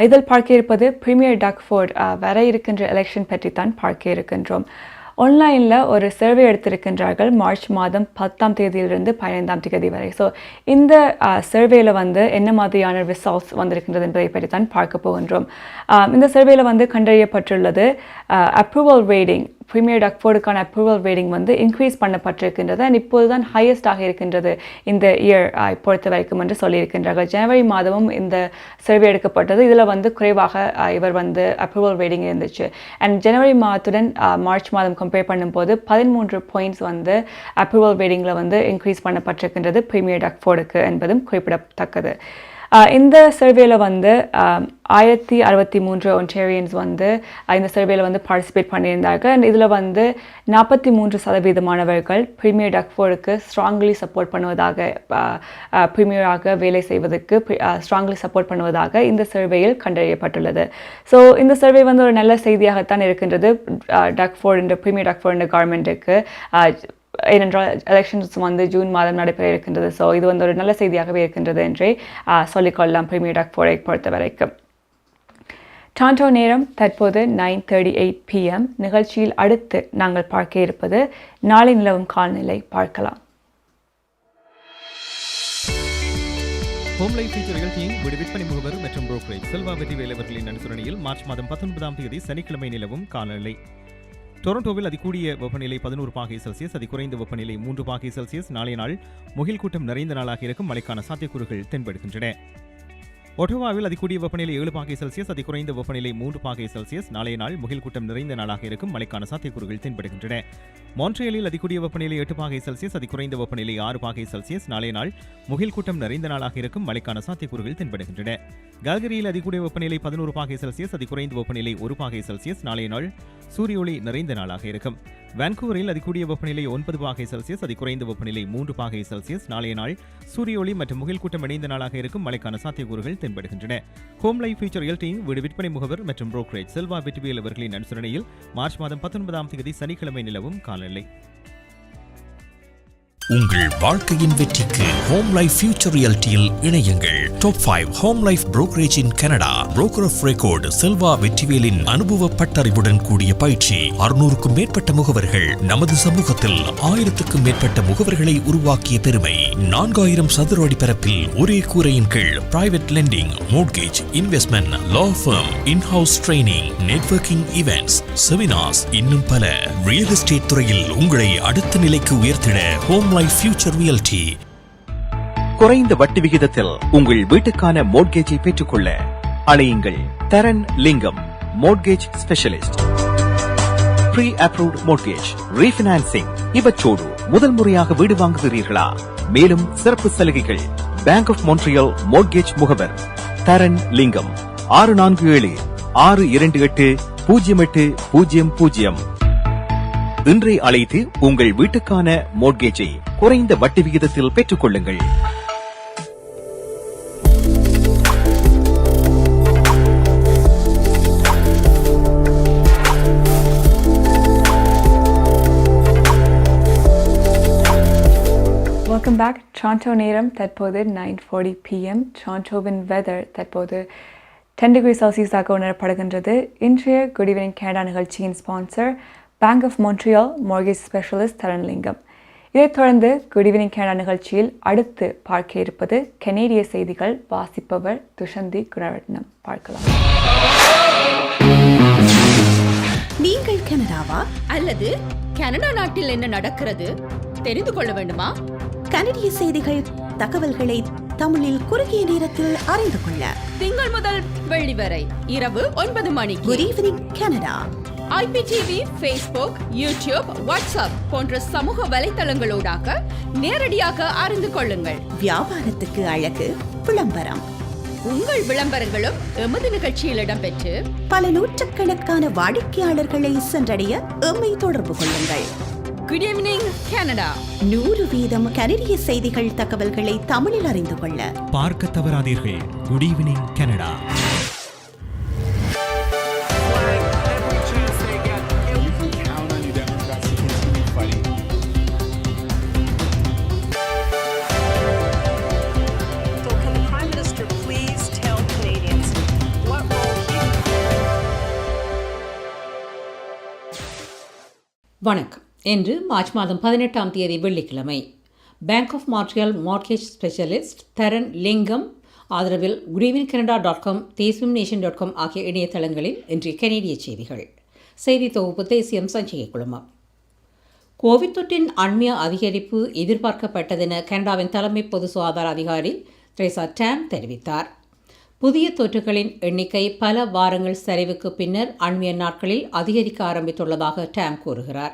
இதில் பார்க்க இருப்பது பிரீமியர் டக்ஃபோர்ட் வர இருக்கின்ற எலெக்ஷன் பற்றி தான் பார்க்க இருக்கின்றோம். ஆன்லைனில் ஒரு சர்வே எடுத்திருக்கின்றார்கள் மார்ச் மாதம் 10ஆம் தேதியிலிருந்து 15ஆம் தேதி வரை. ஸோ இந்த சர்வேயில் என்ன மாதிரியான ரிசல்ட்ஸ் வந்திருக்கின்றது என்பதை பற்றி தான் பார்க்க போகின்றோம். இந்த சர்வேயில் கண்டறியப்பட்டுள்ளது அப்ரூவல் ரேட்டிங், பிரீமியர் டக்ஃபோர்டுக்கான அப்ரூவல் ரேட்டிங் இன்க்ரீஸ் பண்ணப்பட்டிருக்கின்றது. அண்ட் இப்போது தான் ஹையஸ்டாக இருக்கின்றது இந்த இயர் பொறுத்த வரைக்கும் என்று சொல்லியிருக்கின்றார்கள். ஜனவரி மாதமும் இந்த சர்வே எடுக்கப்பட்டது. இதில் குறைவாக இவர் அப்ரூவல் ரேட்டிங் இருந்துச்சு. அண்ட் ஜனவரி மாதத்துடன் மார்ச் மாதம் கம்பேர் பண்ணும்போது 13 பாயிண்ட்ஸ் அப்ரூவல் ரேட்டிங்கில் இன்க்ரீஸ் பண்ணப்பட்டிருக்கின்றது பிரீமியர் டக்ஃபோர்டுக்கு என்பதும் குறிப்பிடத்தக்கது. இந்த சர்வேல 1063 ஒன்டேரியன்ஸ் இந்த சர்வேல பார்ட்டிசிபேட் பண்ணியிருந்தார்கள். அண்ட் இதில் 43% பிரீமியர் டக்ஃபோர்டுக்கு ஸ்ட்ராங்லி சப்போர்ட் பண்ணுவதாக, பிரீமியராக வேலை செய்வதற்கு ஸ்ட்ராங்லி சப்போர்ட் பண்ணுவதாக இந்த சர்வேயில் கண்டறியப்பட்டுள்ளது. ஸோ இந்த சர்வே ஒரு நல்ல செய்தியாகத்தான் இருக்கின்றது டக்ஃபோர்டு, பிரீமியர் டக்ஃபோர்டு கவர்மெண்ட்டுக்கு. ஏனென்றால் எலெக்ஷன்ஸ் ஜூன் மாதம் நடைபெற இருக்கின்றது. ஸோ இது ஒரு நல்ல செய்தியாகவே இருக்கின்றது என்றே சொல்லிக்கொள்ளலாம் பிரீமியர் டக்ஃபோர்டை பொறுத்த வரைக்கும். டாரண்டோ நேரம் தற்போது 9:38 PM. நிகழ்ச்சியில் அடுத்து நாங்கள் பார்க்க இருப்பது நாளை நிலவும் காலநிலை பார்க்கலாம். ஹோம் லைஃப் ஃபீச்சர் நிகழ்ச்சியின் விற்பனை முகவர் மற்றும் புரோக்கரேஜ் செல்வா வெற்றி வேலைவர்களின் அனுசரணையில் மார்ச் மாதம் 19ஆம் தேதி சனிக்கிழமை நிலவும் காலநிலை. டொரண்டோவில் அதிகூடிய வெப்பநிலை 11 பாகை செல்சியஸ், அதிகுறைந்த வெப்பநிலை 3 பாகை செல்சியஸ். நாளைய நாள் முகில் கூட்டம் நிறைந்த நாளாக இருக்கும், மழைக்கான சாத்தியக்கூறுகள் தென்படுகின்றன. ஒட்டோவாவில் அதிகூடிய வெப்பநிலை 7 பாகை செல்சியஸ், அதிகுறைந்த வெப்பநிலை 3 பாகை செல்சியஸ். நாளைய நாள் முகில் கூட்டம் நிறைந்த நாளாக இருக்கும், மழைக்கான சாத்தியக்கூறுகள் தென்படுகின்றன. மான்ட்ரியாலில் அதிகூடிய வெப்பநிலை 8 பாகை செல்சியஸ், அதிகுறைந்த வெப்பநிலை 6 பாகை செல்சியஸ். நாளைய நாள் முகில் கூட்டம் நிறைந்த நாளாக இருக்கும், மழைக்கான சாத்தியக்கூறுகள் தென்படுகின்றன. கால்கரியில் அதிகூடிய வெப்பநிலை 11 பாகை செல்சியஸ், அதிகுறைந்த வெப்பநிலை 1 பாகை செல்சியஸ். நாளைய நாள் சூரிய ஒளி நிறைந்த நாளாக இருக்கும். வான்கூவரில் அதிகூடிய வெப்பநிலை 9 பாகை செல்சியஸ், அதிகுறைந்த வெப்பநிலை 3 பாகை செல்சியஸ். நாளைய நாள் சூரிய ஒளி மற்றும் முகில் கூட்டம் இணைந்த நாளாக இருக்கும், மழைக்கான சாத்தியக்கூறுகள் தென்படுகின்றன. ஹோம் லைஃப் ஃபீச்சர் ரியாலிட்டி வீடு விற்பனை முகவர் மற்றும் புரோக்கரேஜ் செல்வா வெற்றிவேல் அவர்களின் அனுசரணையில் மார்ச் மாதம் 19ஆம் தேதி சனிக்கிழமை நிலவும் காலநிலை. உங்கள் வாழ்க்கையின் வெற்றிக்கு ஹோம் லைஃப் ஃபியூச்சர் ரியாலிட்டியில் இணையுங்கள். Top 5 home life brokerage in Canada. Broker of record Selva வெற்றிவேலின் அனுபவ பட்டறிவுடன் கூடிய பயிற்சி. 600க்கும் மேற்பட்ட முகவர்கள் நமது சமூகத்தில் 1000க்கும் மேற்பட்ட முகவர்களை உருவாக்கிய பெருமை. 4000 சதுர அடி பரப்பில் ஒரே கூரையின் கீழ் private lending, mortgage, investment, law firm, in house training, networking events, seminars, இன்னும் பல. ரியல் எஸ்டேட் துறையில் உங்களை அடுத்த நிலைக்கு உயர்த்திட ஹோம் ஃபியூச்சர் ரியாலிட்டி. குறைந்த வட்டி விகிதத்தில் உங்கள் வீட்டுக்கான மோட்கேஜை பெற்றுக்கொள்ள அழையுங்கள் Tharan Lingam mortgage specialist. Pre approved mortgage, refinancing இவற்றோடு முதல் முறையாக வீடு வாங்குகிறீர்களா? மேலும் சிறப்பு சலுகைகள். பேங்க் ஆஃப் மொன்ட்ரியால் மோட்கேஜ் முகவர் தரன் லிங்கம் 647-628-0800. இன்றை அழைத்து உங்கள் வீட்டுக்கான மோட்கேஜை குறைந்த வட்டி விகிதத்தில் பெற்றுக் கொள்ளுங்கள். Welcome back. டாரண்டோ நேரம் தற்போது 9:40 PM. டாரண்டோவின் வெதர் தற்போது 10 டிகிரி செல்சியஸாக உணரப்படுகின்றது. இன்றைய குட் ஈவினிங் கனடா நிகழ்ச்சியின் sponsor Bank of Montreal mortgage specialist Tharanlingam. இதைத் தொடர்ந்து குட் ஈவினிங் கனடா நிகழ்ச்சியில் அடுத்து பார்க்க இருப்பது கனேடிய செய்திகள். வாசிப்பவர் துஷந்தி குணரட்னம். பார்க்கலாம். நீங்கள் கனடாவா அல்லது கனடா நாட்டில் என்ன நடக்கிறது தெரிந்து கொள்ள வேண்டுமா? கனடிய செய்திகள், தகவல்களை தமிழில் குறுகிய நேரத்தில் அறிந்து கொள்ள திங்கள் முதல் வெள்ளி வரை இரவு 9 மணிக்கு good evening Canada IPTV, Facebook, YouTube, WhatsApp போன்ற சமூக வலைத்தளங்களூடாக நேரடியாக அறிந்து கொள்ளுங்கள். வியாபாரத்துக்கு அழகு விளம்பரம். உங்கள் விளம்பரங்களும் எமது நிகழ்ச்சியில் இடம்பெற்று பல நூற்றுக்கணக்கான வாடிக்கையாளர்களை சென்றடைய எம்மை தொடர்பு கொள்ளுங்கள். Good evening Canada. 100% கனடிய செய்திகள் தகவல்களை தமிழில் அறிந்து கொள்ள பார்க்க தவறாதீர்கள். Good evening Canada. வணக்கம். இன்று மார்ச் மாதம் 18ஆம் தேதி வெள்ளிக்கிழமை. Bank of மார்ட்ரியல் mortgage specialist Tharan லிங்கம் ஆதரவில் goodevningcanada.com, தேசியம்நேஷன்.com ஆகிய இணையதளங்களில் இன்றைய கனேடிய செய்திகள். செய்தி தொகுப்பு தேசியம் சஞ்சிகை குழுமம். கோவிட் தொற்றின் அண்மைய அதிகரிப்பு எதிர்பார்க்கப்பட்டதென கனடாவின் தலைமை பொது சுகாதார அதிகாரி ட்ரேசா டேம் தெரிவித்தார். புதிய தொற்றுகளின் எண்ணிக்கை பல வாரங்கள் சரிவுக்கு பின்னர் அண்மைய நாட்களில் அதிகரிக்க ஆரம்பித்துள்ளதாக டேம் கூறுகிறார்.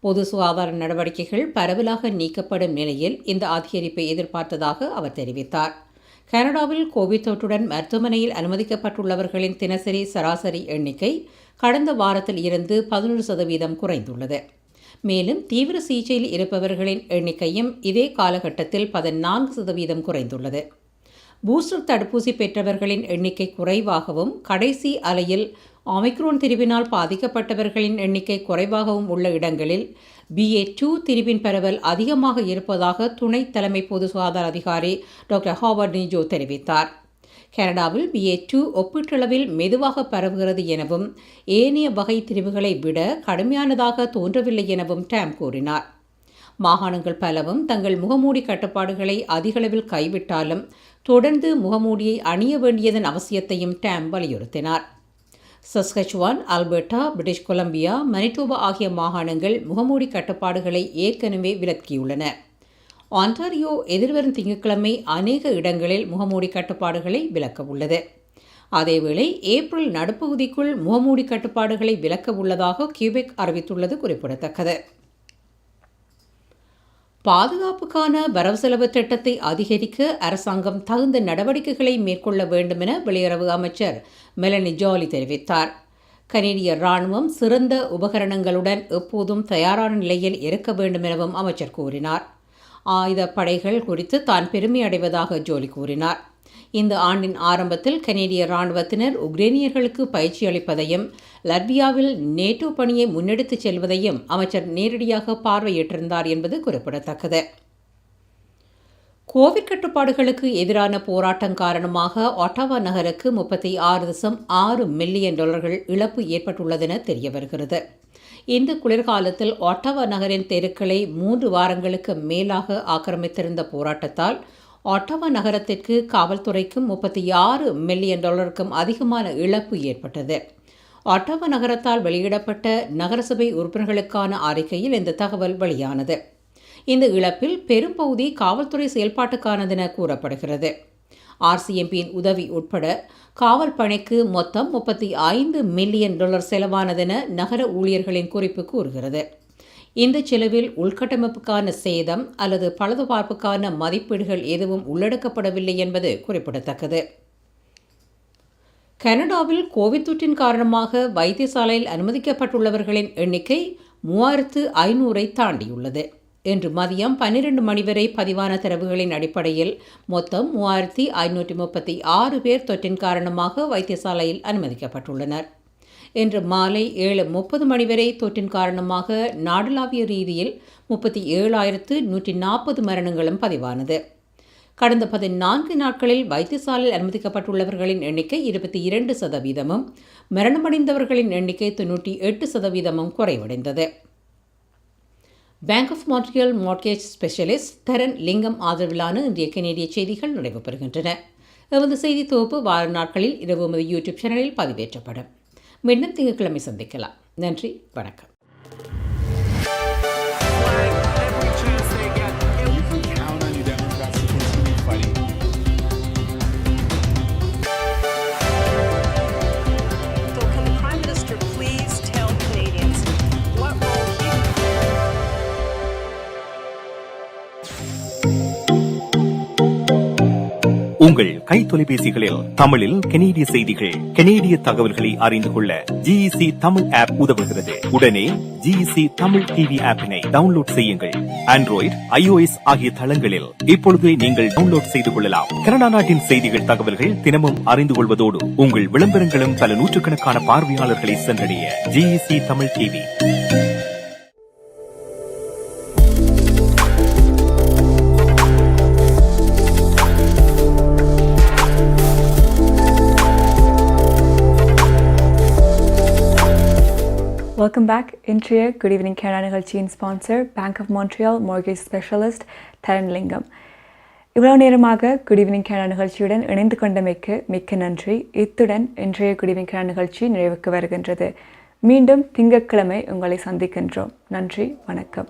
பொது சுகாதார நடவடிக்கைகள் பரவலாக நீக்கப்படும் நிலையில் இந்த அதிகரிப்பை எதிர்பார்த்ததாக அவர் தெரிவித்தார். கனடாவில் கோவிட் தொற்றுடன் மருத்துவமனையில் அனுமதிக்கப்பட்டுள்ளவர்களின் தினசரி சராசரி எண்ணிக்கை கடந்த வாரத்தில் இருந்து 11% குறைந்துள்ளது. மேலும் தீவிர சிகிச்சையில் இருப்பவர்களின் எண்ணிக்கையும் இதே காலகட்டத்தில் 14% குறைந்துள்ளது. பூஸ்டர் தடுப்பூசி பெற்றவர்களின் எண்ணிக்கை குறைவாகவும் கடைசி அலையில் ஒமிக்ரோன் திரிவினால் பாதிக்கப்பட்டவர்களின் எண்ணிக்கை குறைவாகவும் உள்ள இடங்களில் BA.2 திரிவின் பரவல் அதிகமாக இருப்பதாக துணை தலைமை பொது சுகாதார அதிகாரி டாக்டர் ஹாவர்ட் நிஜோ தெரிவித்தார். கனடாவில் BA.2 ஒப்பீட்டளவில் மெதுவாக பரவுகிறது எனவும் ஏனைய வகை திரிவுகளை விட கடுமையானதாக தோன்றவில்லை எனவும் டேம் கூறினார். மாகாணங்கள் பலவும் தங்கள் முகமூடி கட்டுப்பாடுகளை அதிகளவில் கைவிட்டாலும் தொடர்ந்து முகமூடியை அணிய வேண்டியதன் அவசியத்தையும் டேம் வலியுறுத்தினார். Saskatchewan, Alberta, British Columbia, Manitoba ஆகிய மாகாணங்கள் முகமூடி கட்டுப்பாடுகளை ஏற்கனவே விலக்கியுள்ளன. ஆன்டாரியோ எதிர்வரும் திங்கட்கிழமை அநேக இடங்களில் முகமூடி கட்டுப்பாடுகளை விலக்க உள்ளது. அதேவேளை ஏப்ரல் நடுப்பகுதிக்குள் முகமூடி கட்டுப்பாடுகளை விலக்க உள்ளதாக கியூபெக் அறிவித்துள்ளது குறிப்பிடத்தக்கது. பாதுகாப்புக்கான வரவு செலவு திட்டத்தை அதிகரிக்க அரசாங்கம் தகுந்த நடவடிக்கைகளை மேற்கொள்ள வேண்டும் என வெளியுறவு அமைச்சர் மெலனி ஜாலி தெரிவித்தார். கனேடிய இராணுவம் சிறந்த உபகரணங்களுடன் எப்போதும் தயாரான நிலையில் இருக்க வேண்டும் எனவும் அமைச்சர் கூறினார். ஆயுத படைகள் குறித்து தான் பெருமை அடைவதாக ஜோலி கூறினார். இந்த ஆண்டின் ஆரம்பத்தில் கனேடிய இராணுவத்தினர் உக்ரைனியர்களுக்கு பயிற்சி அளிப்பதையும் லட்வியாவில் நேட்டோ பணியை முன்னெடுத்துச் செல்வதையும் அமைச்சர் நேரடியாக பார்வையிட்டிருந்தார் என்பது குறிப்பிடத்தக்கது. கோவிட் கட்டுப்பாடுகளுக்கு எதிரான போராட்டம் காரணமாக ஒட்டாவா நகருக்கு $36.6 மில்லியன் இழப்பு ஏற்பட்டுள்ளதென தெரிய வருகிறது. இந்த குளிர்காலத்தில் ஒட்டாவா நகரின் தெருக்களை 3 வாரங்களுக்கு மேலாக ஆக்கிரமித்திருந்த போராட்டத்தால் ஒட்டாவா நகரத்திற்கு காவல்துறைக்கும் $36 மில்லியன் அதிகமான இழப்பு ஏற்பட்டது. ஒட்டாவா நகரத்தால் வெளியிடப்பட்ட நகரசபை உறுப்பினர்களுக்கான அறிக்கையில் இந்த தகவல் வெளியானது. இந்த இழப்பில் பெரும்பகுதி காவல்துறை செயல்பாட்டுக்கானதென கூறப்படுகிறது. RCMPயின் உதவி உட்பட காவல் பணிக்கு மொத்தம் $35 மில்லியன் செலவானதென நகர ஊழியர்களின் குறிப்பு கூறுகிறது. இந்த செலவில் உள்கட்டமைப்புக்கான சேதம் அல்லது பழுதுபார்ப்புக்கான மதிப்பீடுகள் எதுவும் உள்ளடக்கப்படவில்லை என்பது குறிப்பிடத்தக்கது. கனடாவில் கோவிட் தொற்றின் காரணமாக வைத்தியசாலையில் அனுமதிக்கப்பட்டுள்ளவர்களின் எண்ணிக்கை 3500 தாண்டியுள்ளது. இன்று மதியம் 12 மணி வரை பதிவான தரவுகளின் அடிப்படையில் மொத்தம் 3536 பேர் தொற்றின் காரணமாக வைத்தியசாலையில் அனுமதிக்கப்பட்டுள்ளனர். இன்று மாலை 7:30 மணி வரை தொற்றின் காரணமாக நாடளாவிய ரீதியில் 37,140 மரணங்களும் பதிவானது. கடந்த 14 நாட்களில் வைத்தியசாலையில் அனுமதிக்கப்பட்டுள்ளவர்களின் எண்ணிக்கை 22%, மரணமடைந்தவர்களின் எண்ணிக்கை 98% குறைவடைந்தது. Bank of மார்ட்ரியல் mortgage specialist Tharan லிங்கம் ஆதரவிலான இன்றைய கனேடிய செய்திகள் நிறைவு பெறுகின்றன. எமது செய்தி தொகுப்பு வார நாட்களில் இரவு எமது யூடியூப் சேனலில் பதிவேற்றப்படும். மீண்டும் திங்கட்கிழமை சந்திக்கலாம். நன்றி, வணக்கம். So can the Prime Minister please tell Canadians உங்கள் கை தொலைபேசிகளில் தமிழில் கனேடிய செய்திகள், கனேடிய தகவல்களை அறிந்து கொள்ள GEC தமிழ் ஆப் உதவுகிறது. உடனே GEC தமிழ் டிவி ஆப்பினை டவுன்லோட் செய்யுங்கள். ஆண்ட்ராய்டு, iOS ஆகிய தளங்களில் இப்பொழுதே நீங்கள் டவுன்லோட் செய்து கொள்ளலாம். கனடா நாட்டின் செய்திகள், தகவல்கள் தினமும் அறிந்து கொள்வதோடு உங்கள் விளம்பரங்களும் பல நூற்றுக்கணக்கான பார்வையாளர்களை சென்றடைய GEC Tamil TV. Welcome back. இன்றைய குட் ஈவினிங் கேரளா நிகழ்ச்சியின் sponsor Bank of Montreal mortgage specialist Tharanlingam. இவ்வளவு நேரமாக குட் ஈவினிங் கேரளா நிகழ்ச்சியுடன் இணைந்து கொண்டமைக்கு மிக்க நன்றி. இத்துடன் இன்றைய குட் ஈவினிங் கேரளா நிகழ்ச்சி நிறைவுக்கு வருகின்றது. மீண்டும் திங்கட்கிழமை உங்களை சந்திக்கின்றோம். நன்றி, வணக்கம்.